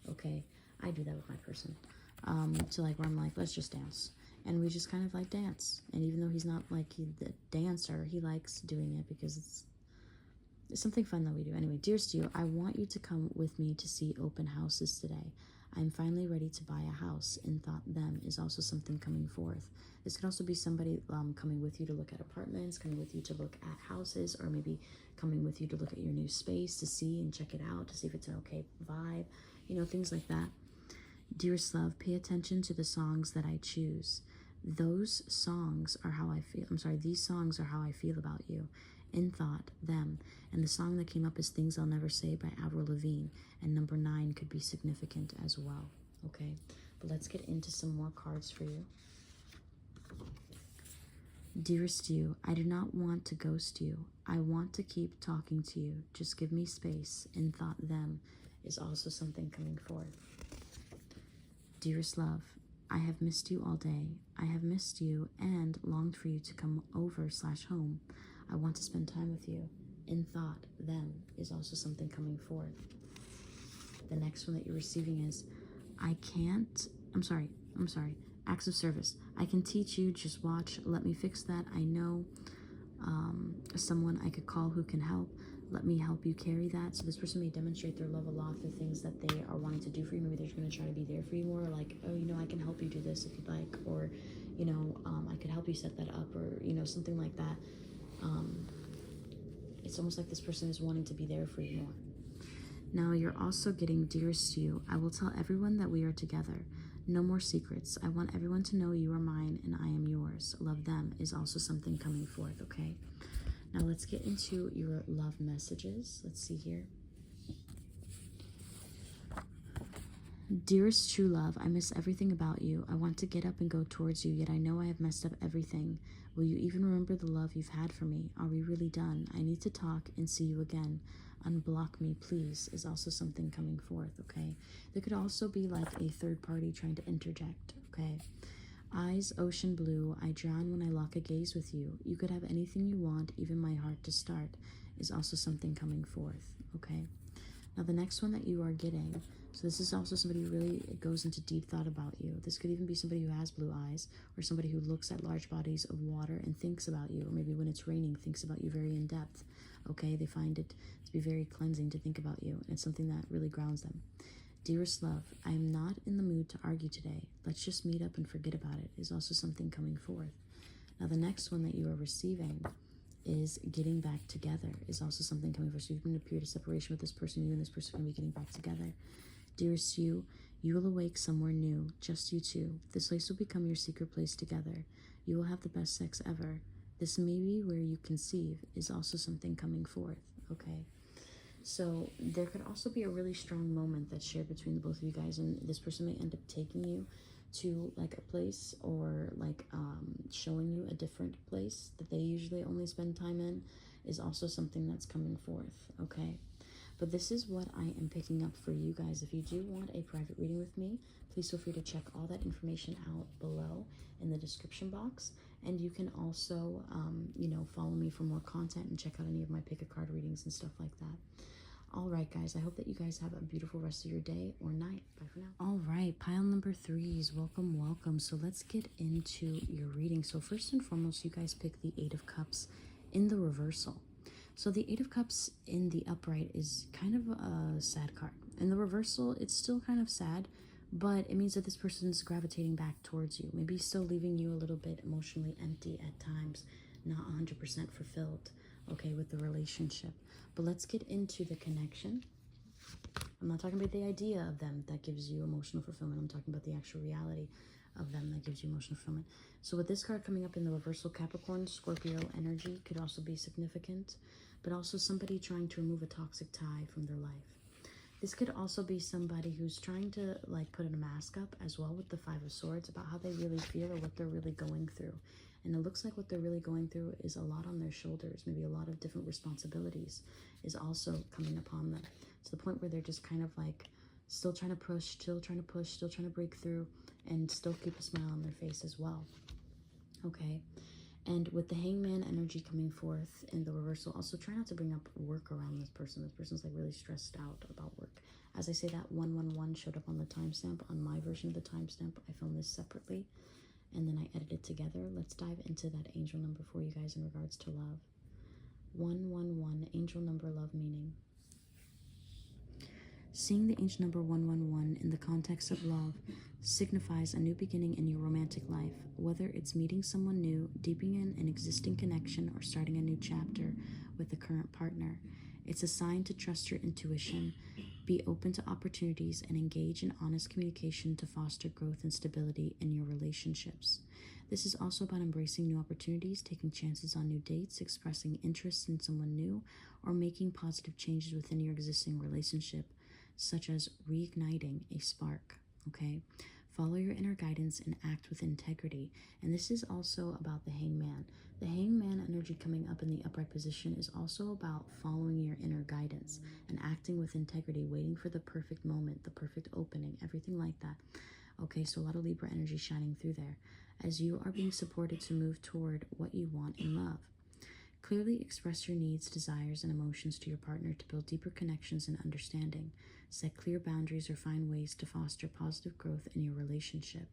Okay, I do that with my person. To like where I'm like, let's just dance. And we just kind of like dance. And even though he's not like the dancer, he likes doing it because it's something fun that we do. Anyway, dearest you, I want you to come with me to see open houses today. I'm finally ready to buy a house. In thought them is also something coming forth. This could also be somebody coming with you to look at apartments, coming with you to look at houses, or maybe coming with you to look at your new space to see and check it out, to see if it's an okay vibe, you know, things like that. Dearest love, pay attention to the songs that I choose. Those songs are how I feel. These songs are how I feel about you. In thought, them. And the song that came up is Things I'll Never Say by Avril Lavigne. And number 9 could be significant as well. Okay, but let's get into some more cards for you. Dearest you, I do not want to ghost you. I want to keep talking to you. Just give me space. In thought, them is also something coming forth. Dearest love, I have missed you all day. I have missed you and longed for you to come over/home. I want to spend time with you. In thought, them is also something coming forth. The next one that you're receiving is, acts of service. I can teach you, just watch, let me fix that. I know someone I could call who can help. Let me help you carry that. So this person may demonstrate their love a lot through things that they are wanting to do for you. Maybe they're going to try to be there for you more, like, oh, you know, I can help you do this if you'd like, or, you know, I could help you set that up, or, you know, something like that. It's almost like this person is wanting to be there for you more. Now you're also getting, dearest you, I will tell everyone that we are together. No more secrets. I want everyone to know you are mine and I am yours. Love them is also something coming forth, okay? Now let's get into your love messages. Let's see here. Dearest true love, I miss everything about you. I want to get up and go towards you, yet I know I have messed up everything. Will you even remember the love you've had for me? Are we really done? I need to talk and see you again. Unblock me, please, is also something coming forth, okay? There could also be like a third party trying to interject, okay? Eyes ocean blue, I drown when I lock a gaze with you. You could have anything you want, even my heart to start, is also something coming forth, okay? Now the next one that you are getting, so this is also somebody who really goes into deep thought about you. This could even be somebody who has blue eyes, or somebody who looks at large bodies of water and thinks about you, or maybe when it's raining, thinks about you very in depth. okay? They find it to be very cleansing to think about you, and it's something that really grounds them. Dearest love, I am not in the mood to argue today. Let's just meet up and forget about it, is also something coming forth. Now, the next one that you are receiving is getting back together, is also something coming forth. So you've been in a period of separation with this person. You and this person are going to be getting back together. Dearest you will awake somewhere new, just you two. This place will become your secret place together. You will have the best sex ever. This may be where you conceive, is also something coming forth, okay? So there could also be a really strong moment that's shared between the both of you guys, and this person may end up taking you to like a place, or like showing you a different place that they usually only spend time in, is also something that's coming forth, okay? But this is what I am picking up for you guys. If you do want a private reading with me, please feel free to check all that information out below in the description box. And you can also, you know, follow me for more content and check out any of my pick a card readings and stuff like that. All right, guys, I hope that you guys have a beautiful rest of your day or night. Bye for now. All right, pile number 3s, welcome, welcome. So let's get into your reading. So first and foremost, you guys pick the 8 of Cups in the reversal. So the 8 of Cups in the upright is kind of a sad card. In the reversal, it's still kind of sad, but it means that this person's gravitating back towards you. Maybe still leaving you a little bit emotionally empty at times, not 100% fulfilled, okay, with the relationship. But let's get into the connection. I'm not talking about the idea of them that gives you emotional fulfillment. I'm talking about the actual reality of them that gives you emotional fulfillment. So with this card coming up in the reversal, Capricorn, Scorpio energy could also be significant, but also somebody trying to remove a toxic tie from their life. This could also be somebody who's trying to like put a mask up as well with the 5 of Swords about how they really feel or what they're really going through. And it looks like what they're really going through is a lot on their shoulders. Maybe a lot of different responsibilities is also coming upon them, to the point where they're just kind of like still trying to push, still trying to break through, and still keep a smile on their face as well. Okay. And with the Hangman energy coming forth in the reversal, also try not to bring up work around this person. This person's like really stressed out about work. As I say, that 111 showed up on the timestamp. On my version of the timestamp, I filmed this separately, and then I edited together. Let's dive into that angel number for you guys in regards to love. 111, angel number, love meaning. Seeing the angel number 111 in the context of love signifies a new beginning in your romantic life, whether it's meeting someone new, deepening an existing connection, or starting a new chapter with a current partner. It's a sign to trust your intuition, be open to opportunities, and engage in honest communication to foster growth and stability in your relationships. This is also about embracing new opportunities, taking chances on new dates, expressing interest in someone new, or making positive changes within your existing relationship, such as reigniting a spark, okay? Follow your inner guidance and act with integrity. And this is also about the Hangman. The Hangman energy coming up in the upright position is also about following your inner guidance and acting with integrity, waiting for the perfect moment, the perfect opening, everything like that. Okay, so a lot of Libra energy shining through there as you are being supported to move toward what you want in love. Clearly express your needs, desires, and emotions to your partner to build deeper connections and understanding. Set clear boundaries or find ways to foster positive growth in your relationship.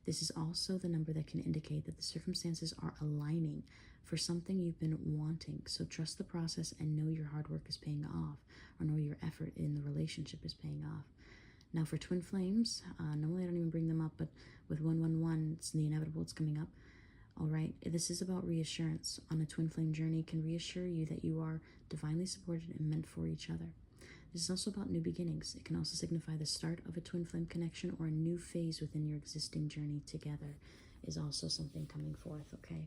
This is also the number that can indicate that the circumstances are aligning for something you've been wanting. So trust the process and know your hard work is paying off, or know your effort in the relationship is paying off. Now for twin flames, normally I don't even bring them up, but with 111, it's the inevitable, it's coming up. All right, this is about reassurance on a twin flame journey, can reassure you that you are divinely supported and meant for each other. This is also about new beginnings. It can also signify the start of a twin flame connection or a new phase within your existing journey together is also something coming forth, okay?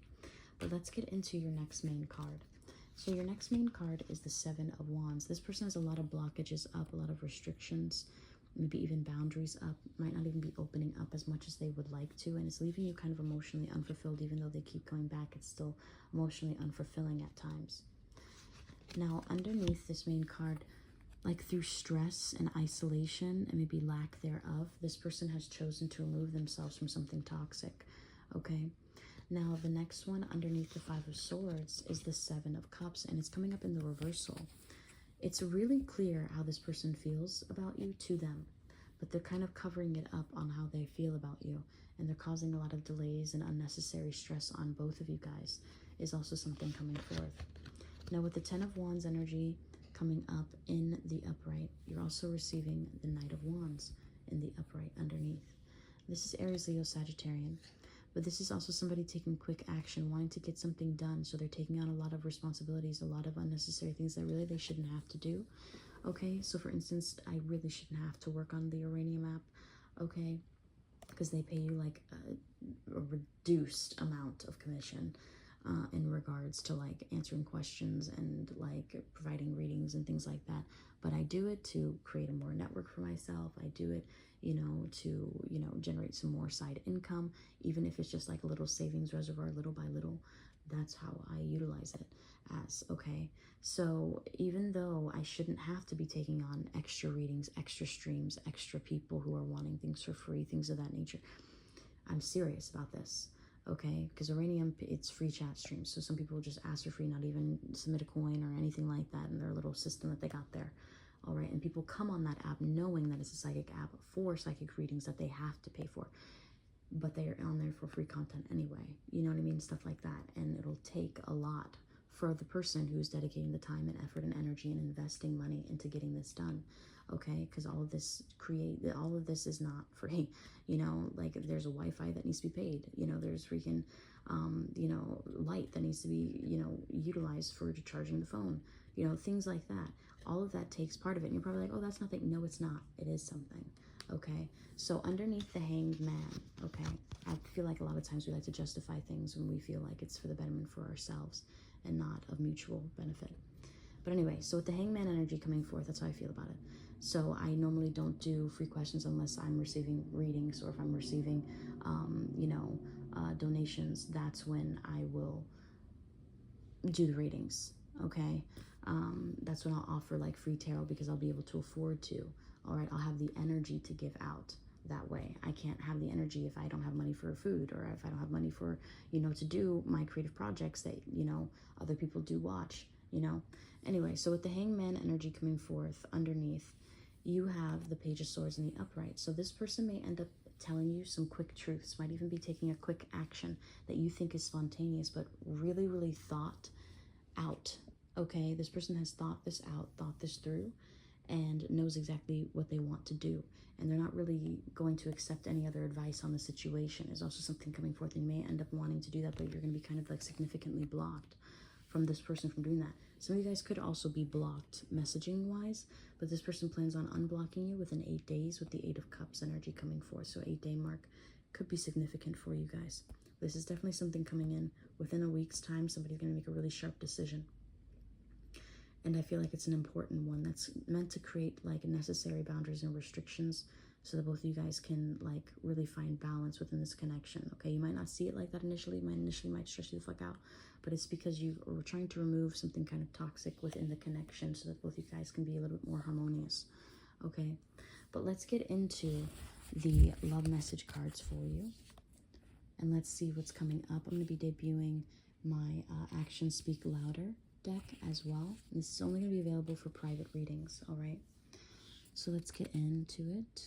But let's get into your next main card. So your next main card is the 7 of Wands. This person has a lot of blockages up, a lot of restrictions, maybe even boundaries up, might not even be opening up as much as they would like to, and it's leaving you kind of emotionally unfulfilled. Even though they keep going back, it's still emotionally unfulfilling at times. Now underneath this main card, like through stress and isolation and maybe lack thereof, this person has chosen to remove themselves from something toxic, okay? Now the next one underneath the 5 of Swords is the 7 of Cups, and it's coming up in the reversal. It's really clear how this person feels about you to them, but they're kind of covering it up on how they feel about you, and they're causing a lot of delays and unnecessary stress on both of you guys is also something coming forth. Now with the Ten of Wands energy coming up in the upright, you're also receiving the Knight of Wands in the upright underneath. This is Aries, Leo, Sagittarian. But this is also somebody taking quick action, wanting to get something done. So they're taking on a lot of responsibilities, a lot of unnecessary things that really they shouldn't have to do. Okay, so for instance, I really shouldn't have to work on the uranium app, okay, because they pay you like a reduced amount of commission in regards to like answering questions and like providing readings and things like that. But I do it to create a more network for myself. I do it, you know, to, you know, generate some more side income, even if it's just like a little savings reservoir, little by little. That's how I utilize it as, okay? So even though I shouldn't have to be taking on extra readings, extra streams, extra people who are wanting things for free, things of that nature, I'm serious about this, okay? Because uranium, it's free chat streams. So some people just ask for free, not even submit a coin or anything like that in their little system that they got there. All right, and people come on that app knowing that it's a psychic app for psychic readings that they have to pay for, but they are on there for free content anyway. You know what I mean? Stuff like that. And it'll take a lot for the person who's dedicating the time and effort and energy and investing money into getting this done. Okay, because all of this is not free. You know, like there's a Wi-Fi that needs to be paid. You know, there's freaking, you know, light that needs to be, you know, utilized for charging the phone. You know, things like that. All of that takes part of it. And you're probably like, oh, that's nothing. No, it's not. It is something. Okay. So underneath the Hanged Man, okay, I feel like a lot of times we like to justify things when we feel like it's for the betterment for ourselves and not of mutual benefit. But anyway, so with the Hanged Man energy coming forth, that's how I feel about it. So I normally don't do free questions unless I'm receiving readings or if I'm receiving, you know, donations. That's when I will do the readings, okay? That's when I'll offer like free tarot because I'll be able to afford to. All right, I'll have the energy to give out that way. I can't have the energy if I don't have money for food or if I don't have money for, you know, to do my creative projects that, you know, other people do watch, you know. Anyway, so with the Hanged Man energy coming forth underneath, you have the Page of Swords in the upright. So this person may end up telling you some quick truths, might even be taking a quick action that you think is spontaneous, but really, really thought out. Okay, this person has thought this out, thought this through, and knows exactly what they want to do. And they're not really going to accept any other advice on the situation. There's also something coming forth. And you may end up wanting to do that, but you're going to be kind of like significantly blocked from this person from doing that. Some of you guys could also be blocked messaging-wise, but this person plans on unblocking you within 8 days with the 8 of Cups energy coming forth. So 8-day mark could be significant for you guys. This is definitely something coming in within a week's time. Somebody's going to make a really sharp decision. And I feel like it's an important one that's meant to create like necessary boundaries and restrictions so that both of you guys can like really find balance within this connection. Okay, you might not see it like that initially. It might stress you the fuck out, but it's because you are trying to remove something kind of toxic within the connection so that both you guys can be a little bit more harmonious. Okay, but let's get into the love message cards for you. And let's see what's coming up. I'm going to be debuting my Actions Speak Louder deck as well. This is only going to be available for private readings, all right? So let's get into it.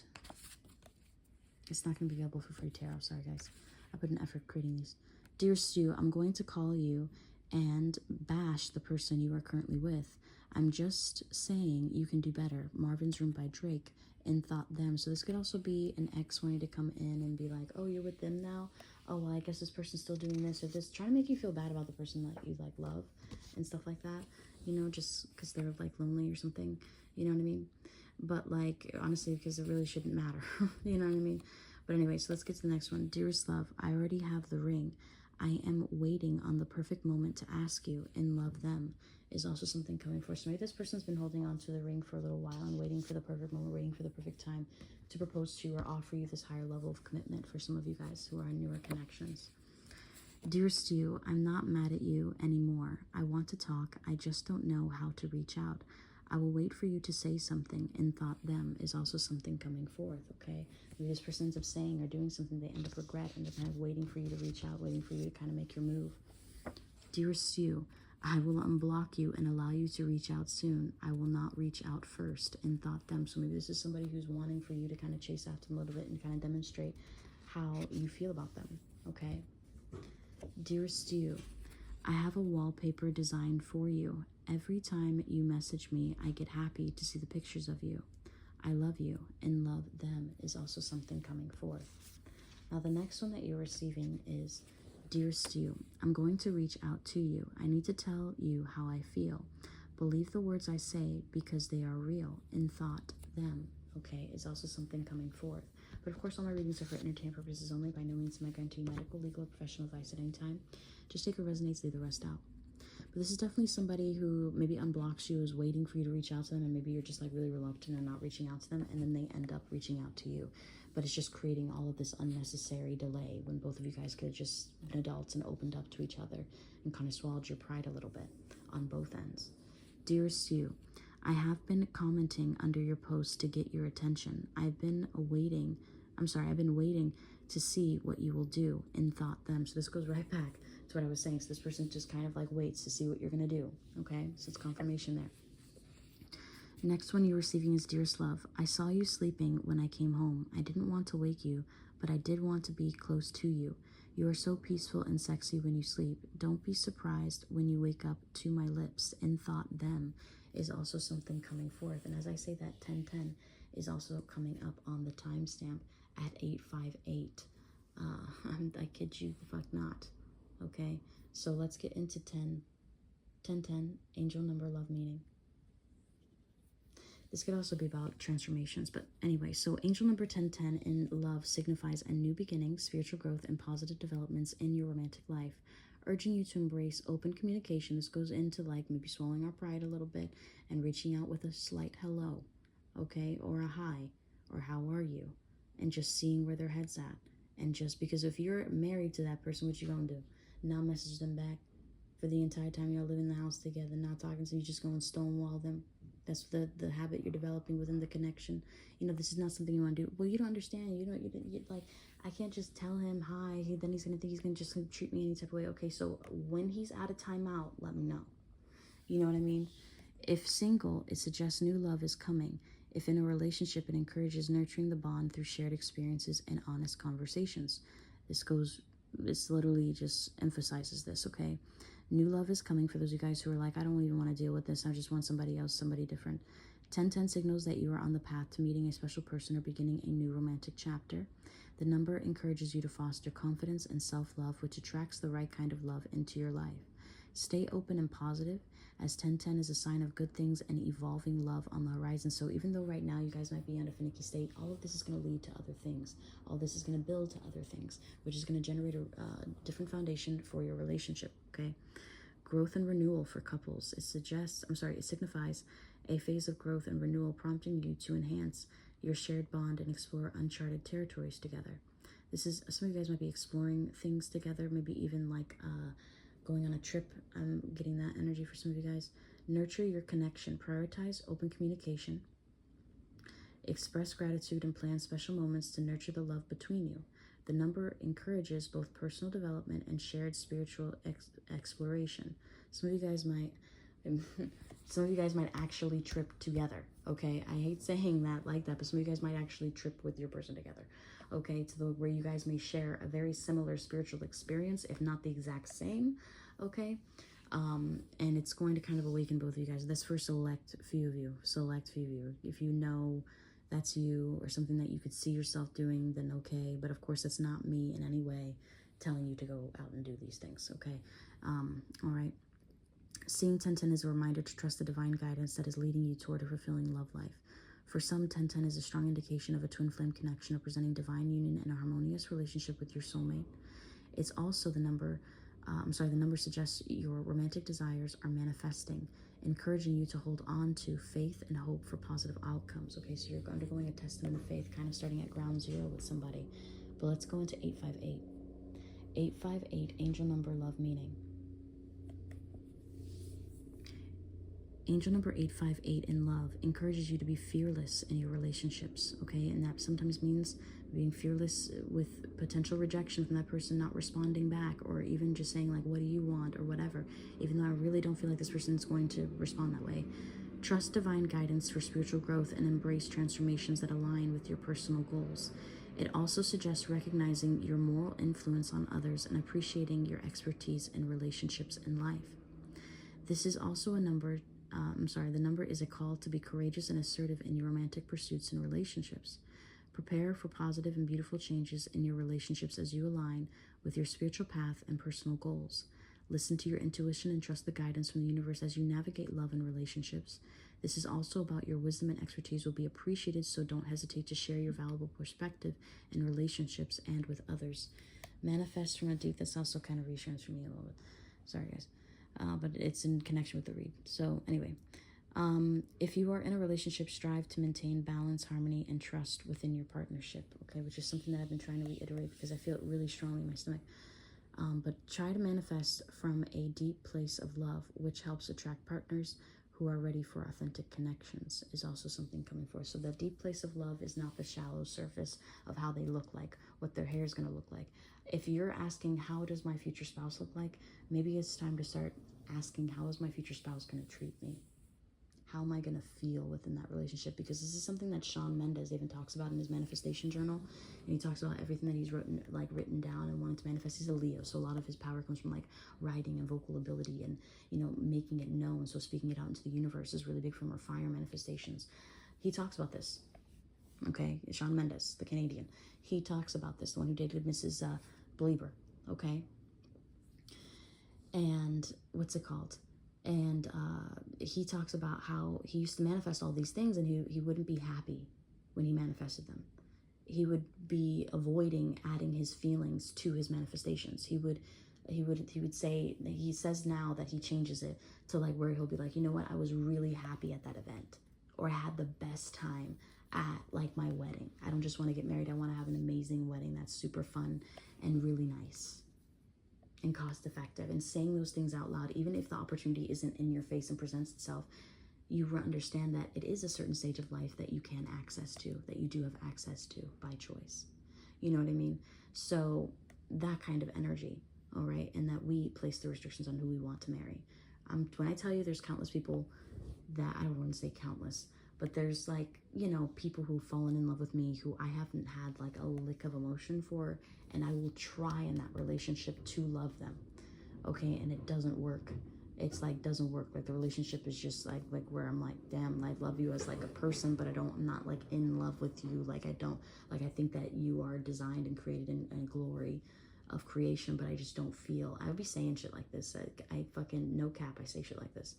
It's not going to be available for free tarot. Sorry, guys. I put an effort creating these. Dear Stu, I'm going to call you and bash the person you are currently with. I'm just saying you can do better. Marvin's Room by Drake and Thought Them. So this could also be an ex wanting to come in and be like, oh, you're with them now? Oh, well, I guess this person's still doing this or this. Trying to make you feel bad about the person that you like love and stuff like that. You know, just because they're like lonely or something. You know what I mean? But like, honestly, because it really shouldn't matter. You know what I mean? But anyway, so let's get to the next one. Dearest love, I already have the ring. I am waiting on the perfect moment to ask you and love them is also something coming for. So maybe this person's been holding on to the ring for a little while and waiting for the perfect moment, waiting for the perfect time to propose to you or offer you this higher level of commitment for some of you guys who are in newer connections. Dearest you, I'm not mad at you anymore. I want to talk. I just don't know how to reach out. I will wait for you to say something, and Thought Them is also something coming forth, okay? Maybe this person ends up saying or doing something they end up regret, and they're kind of waiting for you to reach out, waiting for you to kind of make your move. Dearest you, I will unblock you and allow you to reach out soon. I will not reach out first, and Thought Them. So maybe this is somebody who's wanting for you to kind of chase after them a little bit and kind of demonstrate how you feel about them, okay? Dearest you, I have a wallpaper designed for you. Every time you message me, I get happy to see the pictures of you. I love you and love them is also something coming forth. Now, the next one that you're receiving is, Dear Stu, I'm going to reach out to you. I need to tell you how I feel. Believe the words I say because they are real. In thought, them, okay, is also something coming forth. But of course, all my readings are for entertainment purposes only. By no means am I guarantee medical, legal, or professional advice at any time. Just take what resonates, leave the rest out. But this is definitely somebody who maybe unblocks you, is waiting for you to reach out to them, and maybe you're just like really reluctant or not reaching out to them, and then they end up reaching out to you. But it's just creating all of this unnecessary delay when both of you guys could have just been adults and opened up to each other and kind of swallowed your pride a little bit on both ends. Dear Stu, I have been commenting under your posts to get your attention. I've been waiting to see what you will do in thought them. So this goes right back to what I was saying. So this person just kind of like waits to see what you're going to do. Okay, so it's confirmation there. Next one you're receiving is, Dearest Love, I saw you sleeping when I came home. I didn't want to wake you, but I did want to be close to you. You are so peaceful and sexy when you sleep. Don't be surprised when you wake up to my lips. In thought them is also something coming forth. And as I say, that 1010 is also coming up on the timestamp at 858. I kid you the fuck not. Okay, so let's get into 1010, angel number, love meaning. This could also be about transformations, but anyway, so angel number 1010 in love signifies a new beginning, spiritual growth, and positive developments in your romantic life, urging you to embrace open communication. This goes into like maybe swallowing our pride a little bit and reaching out with a slight hello, okay, or a hi, or how are you, and just seeing where their head's at. And just because if you're married to that person, what you gonna do? Not message them back for the entire time y'all live in the house together, not talking to you, just going stonewall them. That's the habit you're developing within the connection. You know, this is not something you want to do. Well, you don't understand. You like, I can't just tell him hi. Then he's going to think he's going to just treat me any type of way. Okay, so when he's out of timeout, let me know. You know what I mean? If single, it suggests new love is coming. If in a relationship, it encourages nurturing the bond through shared experiences and honest conversations. This literally just emphasizes this, okay? New love is coming for those of you guys who are like, I don't even want to deal with this. I just want somebody else, somebody different. 1010 signals that you are on the path to meeting a special person or beginning a new romantic chapter. The number encourages you to foster confidence and self-love, which attracts the right kind of love into your life. Stay open and positive, as 1010 is a sign of good things and evolving love on the horizon. So even though right now you guys might be in a finicky state, all of this is going to lead to other things. All this is going to build to other things, which is going to generate a different foundation for your relationship, okay? Growth and renewal for couples. It signifies a phase of growth and renewal, prompting you to enhance your shared bond and explore uncharted territories together. This is, some of you guys might be exploring things together, maybe even like going on a trip. I'm getting that energy for some of you guys. Nurture your connection. Prioritize open communication. Express gratitude and plan special moments to nurture the love between you. The number encourages both personal development and shared spiritual exploration. Some of you guys might actually trip together, okay? I hate saying that like that, but some of you guys might actually trip with your person together, okay? Where you guys may share a very similar spiritual experience, if not the exact same, okay? And it's going to kind of awaken both of you guys. That's for select few of you. If you know that's you or something that you could see yourself doing, then okay. But of course, that's not me in any way telling you to go out and do these things, okay? All right. Seeing 1010 is a reminder to trust the divine guidance that is leading you toward a fulfilling love life. For some, 1010 is a strong indication of a twin flame connection, representing divine union and a harmonious relationship with your soulmate. It's also the number suggests your romantic desires are manifesting, encouraging you to hold on to faith and hope for positive outcomes. Okay, so you're undergoing a testament of faith, kind of starting at ground zero with somebody. But let's go into 858. 858, angel number, love meaning. Angel number 858 in love encourages you to be fearless in your relationships, okay? And that sometimes means being fearless with potential rejection from that person, not responding back, or even just saying like, what do you want, or whatever, even though I really don't feel like this person is going to respond that way. Trust divine guidance for spiritual growth and embrace transformations that align with your personal goals. It also suggests recognizing your moral influence on others and appreciating your expertise in relationships in life. This is also a number, the number is a call to be courageous and assertive in your romantic pursuits and relationships. Prepare for positive and beautiful changes in your relationships as you align with your spiritual path and personal goals. Listen to your intuition and trust the guidance from the universe as you navigate love and relationships. This is also about your wisdom and expertise will be appreciated, so don't hesitate to share your valuable perspective in relationships and with others. Manifest from a deep, that's also kind of reassurance for me a little bit. Sorry, guys. But it's in connection with the read. So anyway, if you are in a relationship, strive to maintain balance, harmony, and trust within your partnership, okay, which is something that I've been trying to reiterate because I feel it really strongly in my stomach. But try to manifest from a deep place of love, which helps attract partners who are ready for authentic connections, is also something coming forth. So that deep place of love is not the shallow surface of how they look like, what their hair is going to look like. If you're asking, how does my future spouse look like? Maybe it's time to start asking, how is my future spouse going to treat me? How am I going to feel within that relationship? Because this is something that Chime Candles even talks about in his manifestation journal. And he talks about everything that he's written down and wanting to manifest. He's a Leo, so a lot of his power comes from like writing and vocal ability and, you know, making it known. So speaking it out into the universe is really big from our fire manifestations. He talks about this. Okay, Chime Candles, the Canadian. He talks about this, the one who dated Mrs. Belieber. Okay. And what's it called? And he talks about how he used to manifest all these things and he wouldn't be happy when he manifested them. He would be avoiding adding his feelings to his manifestations. He would say, he says now that he changes it to like where he'll be like, you know what, I was really happy at that event, or I had the best time at like my wedding. I don't just want to get married. I want to have an amazing wedding that's super fun and really nice and cost effective. And saying those things out loud, even if the opportunity isn't in your face and presents itself, you understand that it is a certain stage of life that you can access to, that you do have access to by choice. You know what I mean? So that kind of energy, all right? And that we place the restrictions on who we want to marry. When I tell you there's countless people that, I don't want to say countless, but there's like, you know, people who've fallen in love with me who I haven't had like a lick of emotion for, and I will try in that relationship to love them, okay? And it doesn't work. It's like, doesn't work. Like the relationship is just like where I'm like, damn, I love you as like a person, but I'm not like in love with you. Like I think that you are designed and created in glory of creation, but I just don't feel, I would be saying shit like this. I fucking, no cap, I say shit like this.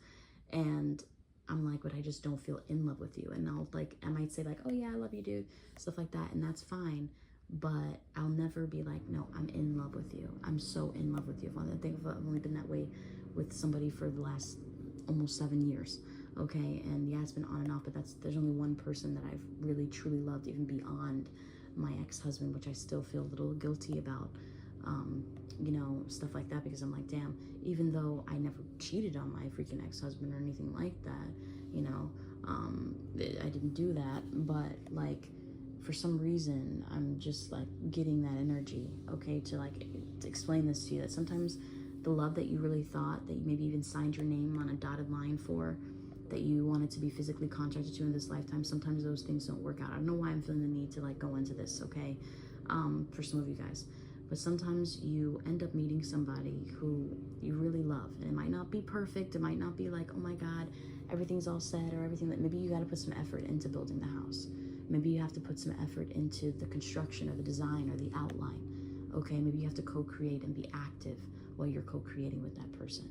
And I'm like, but I just don't feel in love with you. And I might say like, oh yeah, I love you, dude, stuff like that. And that's fine. But I'll never be like, no, I'm in love with you. I'm so in love with you. I think I've only been that way with somebody for the last almost 7 years. Okay. And yeah, it's been on and off, but there's only one person that I've really truly loved, even beyond my ex-husband, which I still feel a little guilty about. You know, stuff like that, because I'm like, damn, even though I never cheated on my freaking ex-husband or anything like that, you know, I didn't do that, but like, for some reason, I'm just like getting that energy, okay, to explain this to you, that sometimes the love that you really thought, that you maybe even signed your name on a dotted line for, that you wanted to be physically contracted to in this lifetime, sometimes those things don't work out. I don't know why I'm feeling the need to like go into this, okay, for some of you guys. But sometimes you end up meeting somebody who you really love. And it might not be perfect. It might not be like, oh my God, everything's all set or everything. That maybe you got to put some effort into building the house. Maybe you have to put some effort into the construction or the design or the outline. Okay, maybe you have to co-create and be active while you're co-creating with that person.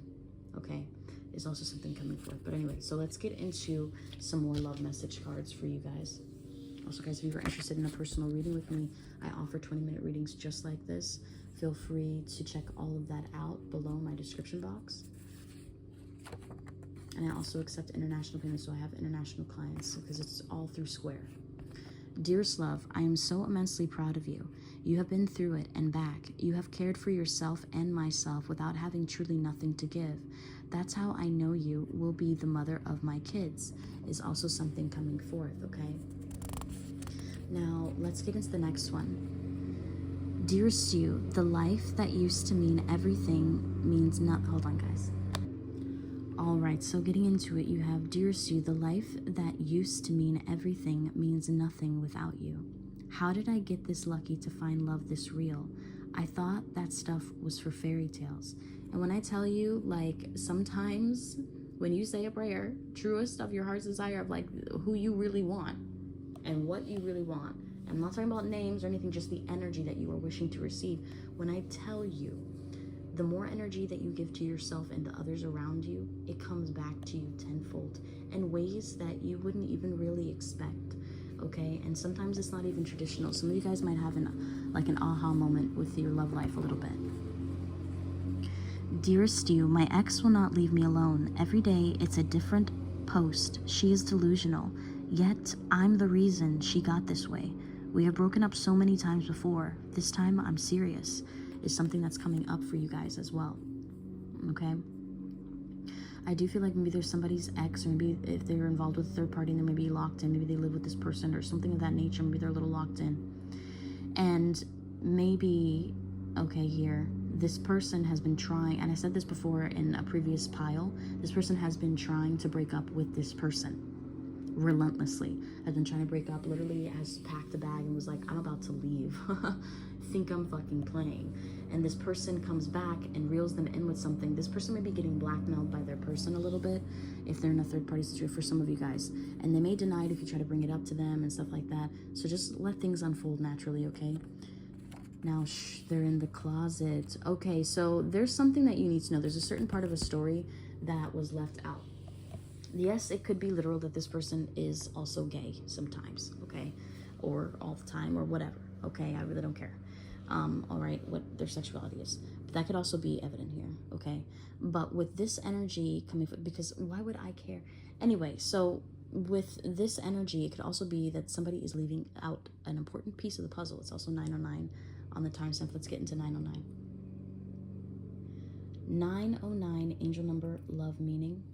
Okay, there's also something coming forth. But anyway, so let's get into some more love message cards for you guys. Also, guys, if you are interested in a personal reading with me, I offer 20-minute readings just like this. Feel free to check all of that out below my description box. And I also accept international payments, so I have international clients because it's all through Square. Dearest love, I am so immensely proud of you. You have been through it and back. You have cared for yourself and myself without having truly nothing to give. That's how I know you will be the mother of my kids, is also something coming forth, okay? Now, let's get into the next one. Dearest you, the life that used to mean everything means not. Hold on, guys. All right, so getting into it, you have, dearest you, the life that used to mean everything means nothing without you. How did I get this lucky to find love this real? I thought that stuff was for fairy tales. And when I tell you, like, sometimes when you say a prayer, truest of your heart's desire of like who you really want and what you really want. I'm not talking about names or anything, just the energy that you are wishing to receive. When I tell you, the more energy that you give to yourself and the others around you, it comes back to you tenfold in ways that you wouldn't even really expect. Okay, and sometimes it's not even traditional. Some of you guys might have an aha moment with your love life a little bit. Dearest you, my ex will not leave me alone. Every day it's a different post. She is delusional, yet I'm the reason she got this way. We have broken up so many times before. This time I'm serious. Is something that's coming up for you guys as well. Okay, I do feel like maybe there's somebody's ex, or maybe if they're involved with a third party and they're maybe locked in, maybe they live with this person or something of that nature, maybe they're a little locked in. And maybe, okay, here, this person has been trying, and I said this before in a previous pile, this person has been trying to break up with this person relentlessly, has been trying to break up, literally has packed a bag and was like, I'm about to leave. Think I'm fucking playing. And this person comes back and reels them in with something. This person may be getting blackmailed by their person a little bit if they're in a third party situation for some of you guys, and they may deny it if you try to bring it up to them and stuff like that. So just let things unfold naturally. Okay, now they're in the closet. Okay, so there's something that you need to know. There's a certain part of a story that was left out. Yes, it could be literal that this person is also gay sometimes, okay, or all the time or whatever. Okay, I really don't care. All right, what their sexuality is, but that could also be evident here. Okay, but with this energy coming, because why would I care anyway? So with this energy, it could also be that somebody is leaving out an important piece of the puzzle. It's also 909 on the timestamp. Let's get into 909. 909, angel number, love meaning.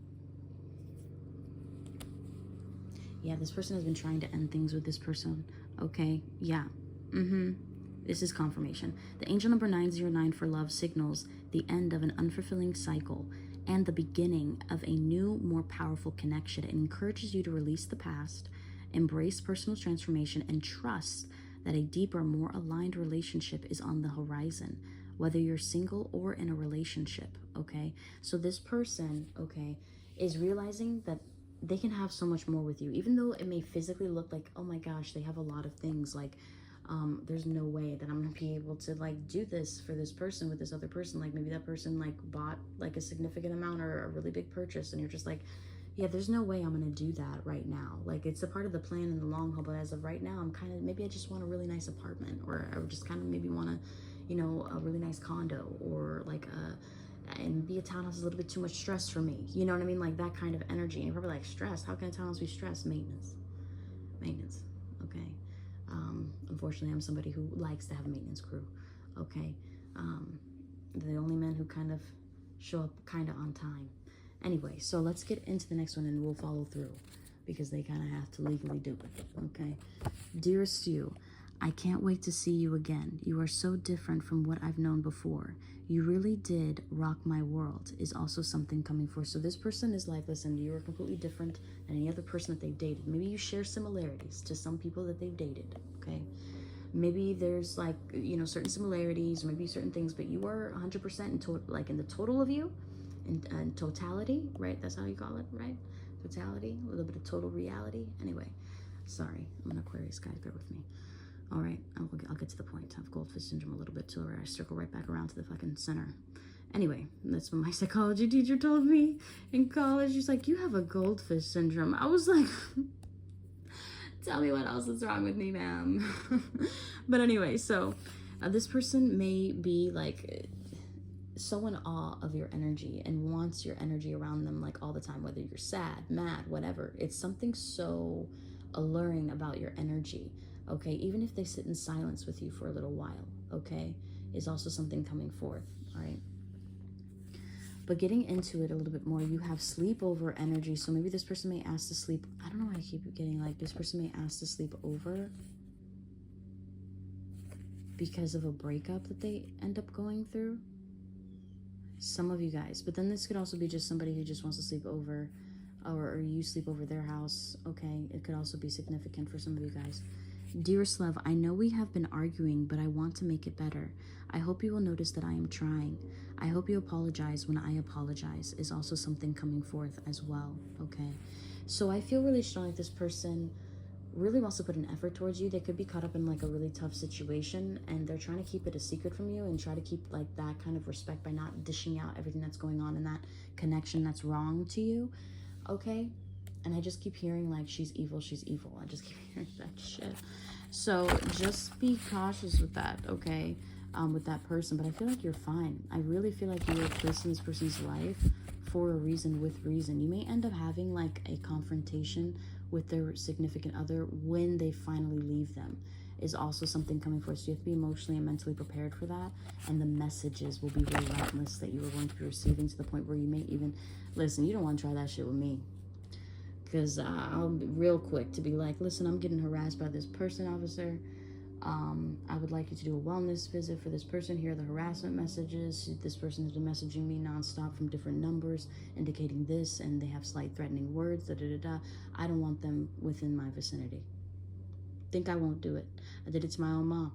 Yeah, this person has been trying to end things with this person. Okay, yeah. This is confirmation. The angel number 909 for love signals the end of an unfulfilling cycle and the beginning of a new, more powerful connection. It encourages you to release the past, embrace personal transformation, and trust that a deeper, more aligned relationship is on the horizon, whether you're single or in a relationship. Okay, so this person, okay, is realizing that they can have so much more with you, even though it may physically look like, oh my gosh, they have a lot of things, like there's no way that I'm gonna be able to like do this for this person with this other person. Like maybe that person like bought like a significant amount or a really big purchase, and you're just like, yeah, there's no way I'm gonna do that right now. Like it's a part of the plan in the long haul, but as of right now, I'm kind of, maybe I just want a really nice apartment, or I just kind of maybe want to, you know, a really nice condo, or like and be a townhouse is a little bit too much stress for me. You know what I mean? Like that kind of energy. And you're probably like, stress? How can a townhouse be stress? Maintenance. Okay. Unfortunately, I'm somebody who likes to have a maintenance crew. Okay. The only men who kind of show up kind of on time. Anyway, so let's get into the next one and we'll follow through because they kind of have to legally do it. Okay. Dearest you, I can't wait to see you again. You are so different from what I've known before. You really did rock my world is also something coming forth. So this person is like, listen, you are completely different than any other person that they've dated. Maybe you share similarities to some people that they've dated, okay? Maybe there's like, you know, certain similarities, or maybe certain things, but you are 100% in the total of you, in totality, right? That's how you call it, right? Totality, a little bit of total reality. Anyway, sorry, I'm an Aquarius, guys, bear with me. All right, I'll get to the point. I have goldfish syndrome a little bit too, where I circle right back around to the fucking center. Anyway, that's what my psychology teacher told me in college. She's like, you have a goldfish syndrome. I was like, tell me what else is wrong with me, ma'am. But anyway, so this person may be like so in awe of your energy and wants your energy around them like all the time, whether you're sad, mad, whatever. It's something so alluring about your energy. Okay, even if they sit in silence with you for a little while, okay, is also something coming forth, all right? But getting into it a little bit more, you have sleepover energy. So maybe this person may ask to sleep. I don't know why I keep getting like this person may ask to sleep over because of a breakup that they end up going through. Some of you guys. But then this could also be just somebody who just wants to sleep over, or you sleep over their house. Okay, it could also be significant for some of you guys. Dearest love, I know we have been arguing, but I want to make it better. I hope you will notice that I am trying. I hope you apologize when I apologize is also something coming forth as well, okay? So I feel really strong that this person really wants to put an effort towards you. They could be caught up in like a really tough situation, and they're trying to keep it a secret from you and try to keep like that kind of respect by not dishing out everything that's going on in that connection that's wrong to you, okay? And I just keep hearing like she's evil. I just keep hearing that shit. So just be cautious with that, okay? With that person. But I feel like you're fine. I really feel like you were placed in this person's life for a reason, with reason. You may end up having like a confrontation with their significant other when they finally leave them, is also something coming for us. So you have to be emotionally and mentally prepared for that. And the messages will be relentless that you are going to be receiving, to the point where you may even, listen, you don't want to try that shit with me. Because I'll be real quick to be like, listen, I'm getting harassed by this person, officer. I would like you to do a wellness visit for this person. Here are the harassment messages. This person has been messaging me nonstop from different numbers indicating this, and they have slight threatening words, I don't want them within my vicinity. Think I won't do it. I did it to my own mom,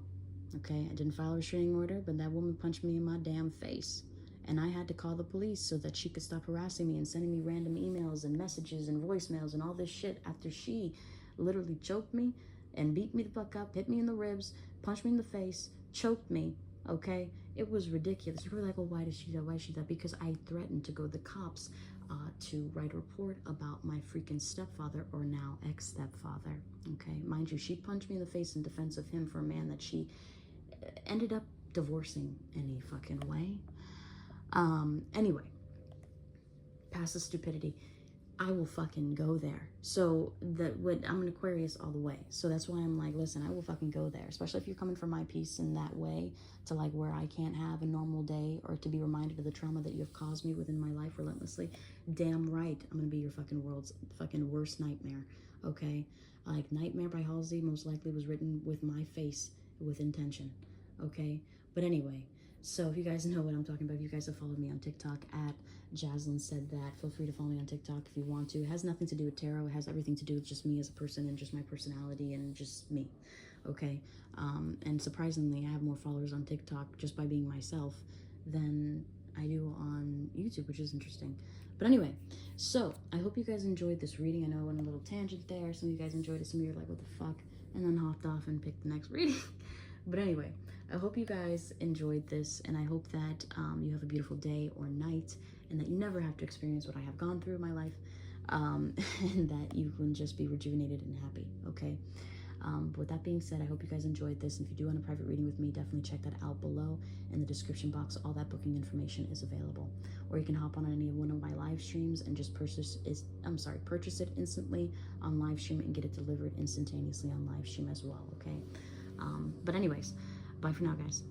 okay? I didn't file a restraining order, but that woman punched me in my damn face. And I had to call the police so that she could stop harassing me and sending me random emails and messages and voicemails and all this shit, after she literally choked me and beat me the fuck up, hit me in the ribs, punched me in the face, choked me, okay? It was ridiculous. You were like, oh, why did she do that? Why did she do that? Because I threatened to go to the cops to write a report about my freaking stepfather, or now ex-stepfather, okay? Mind you, she punched me in the face in defense of him for a man that she ended up divorcing any fucking way. Anyway, past the stupidity, I will fucking go there. So I'm an Aquarius all the way. So that's why I'm like, listen, I will fucking go there. Especially if you're coming for my peace in that way, to like where I can't have a normal day, or to be reminded of the trauma that you have caused me within my life relentlessly. Damn right, I'm gonna be your fucking world's fucking worst nightmare, okay? Like Nightmare by Halsey most likely was written with my face with intention, okay? But anyway, so if you guys know what I'm talking about, if you guys have followed me on TikTok at Jaslyn Said That, feel free to follow me on TikTok if you want to. It has nothing to do with tarot. It has everything to do with just me as a person and just my personality and just me, okay? And surprisingly, I have more followers on TikTok just by being myself than I do on YouTube, which is interesting. But anyway, so I hope you guys enjoyed this reading. I know I went on a little tangent there. Some of you guys enjoyed it. Some of you are like, what the fuck? And then hopped off and picked the next reading. But anyway, I hope you guys enjoyed this, and I hope that you have a beautiful day or night, and that you never have to experience what I have gone through in my life, and that you can just be rejuvenated and happy, okay? But with that being said, I hope you guys enjoyed this, and if you do want a private reading with me, definitely check that out below in the description box. All that booking information is available. Or you can hop on any one of my live streams and just purchase it instantly on live stream and get it delivered instantaneously on live stream as well, okay? But anyways, bye for now, guys.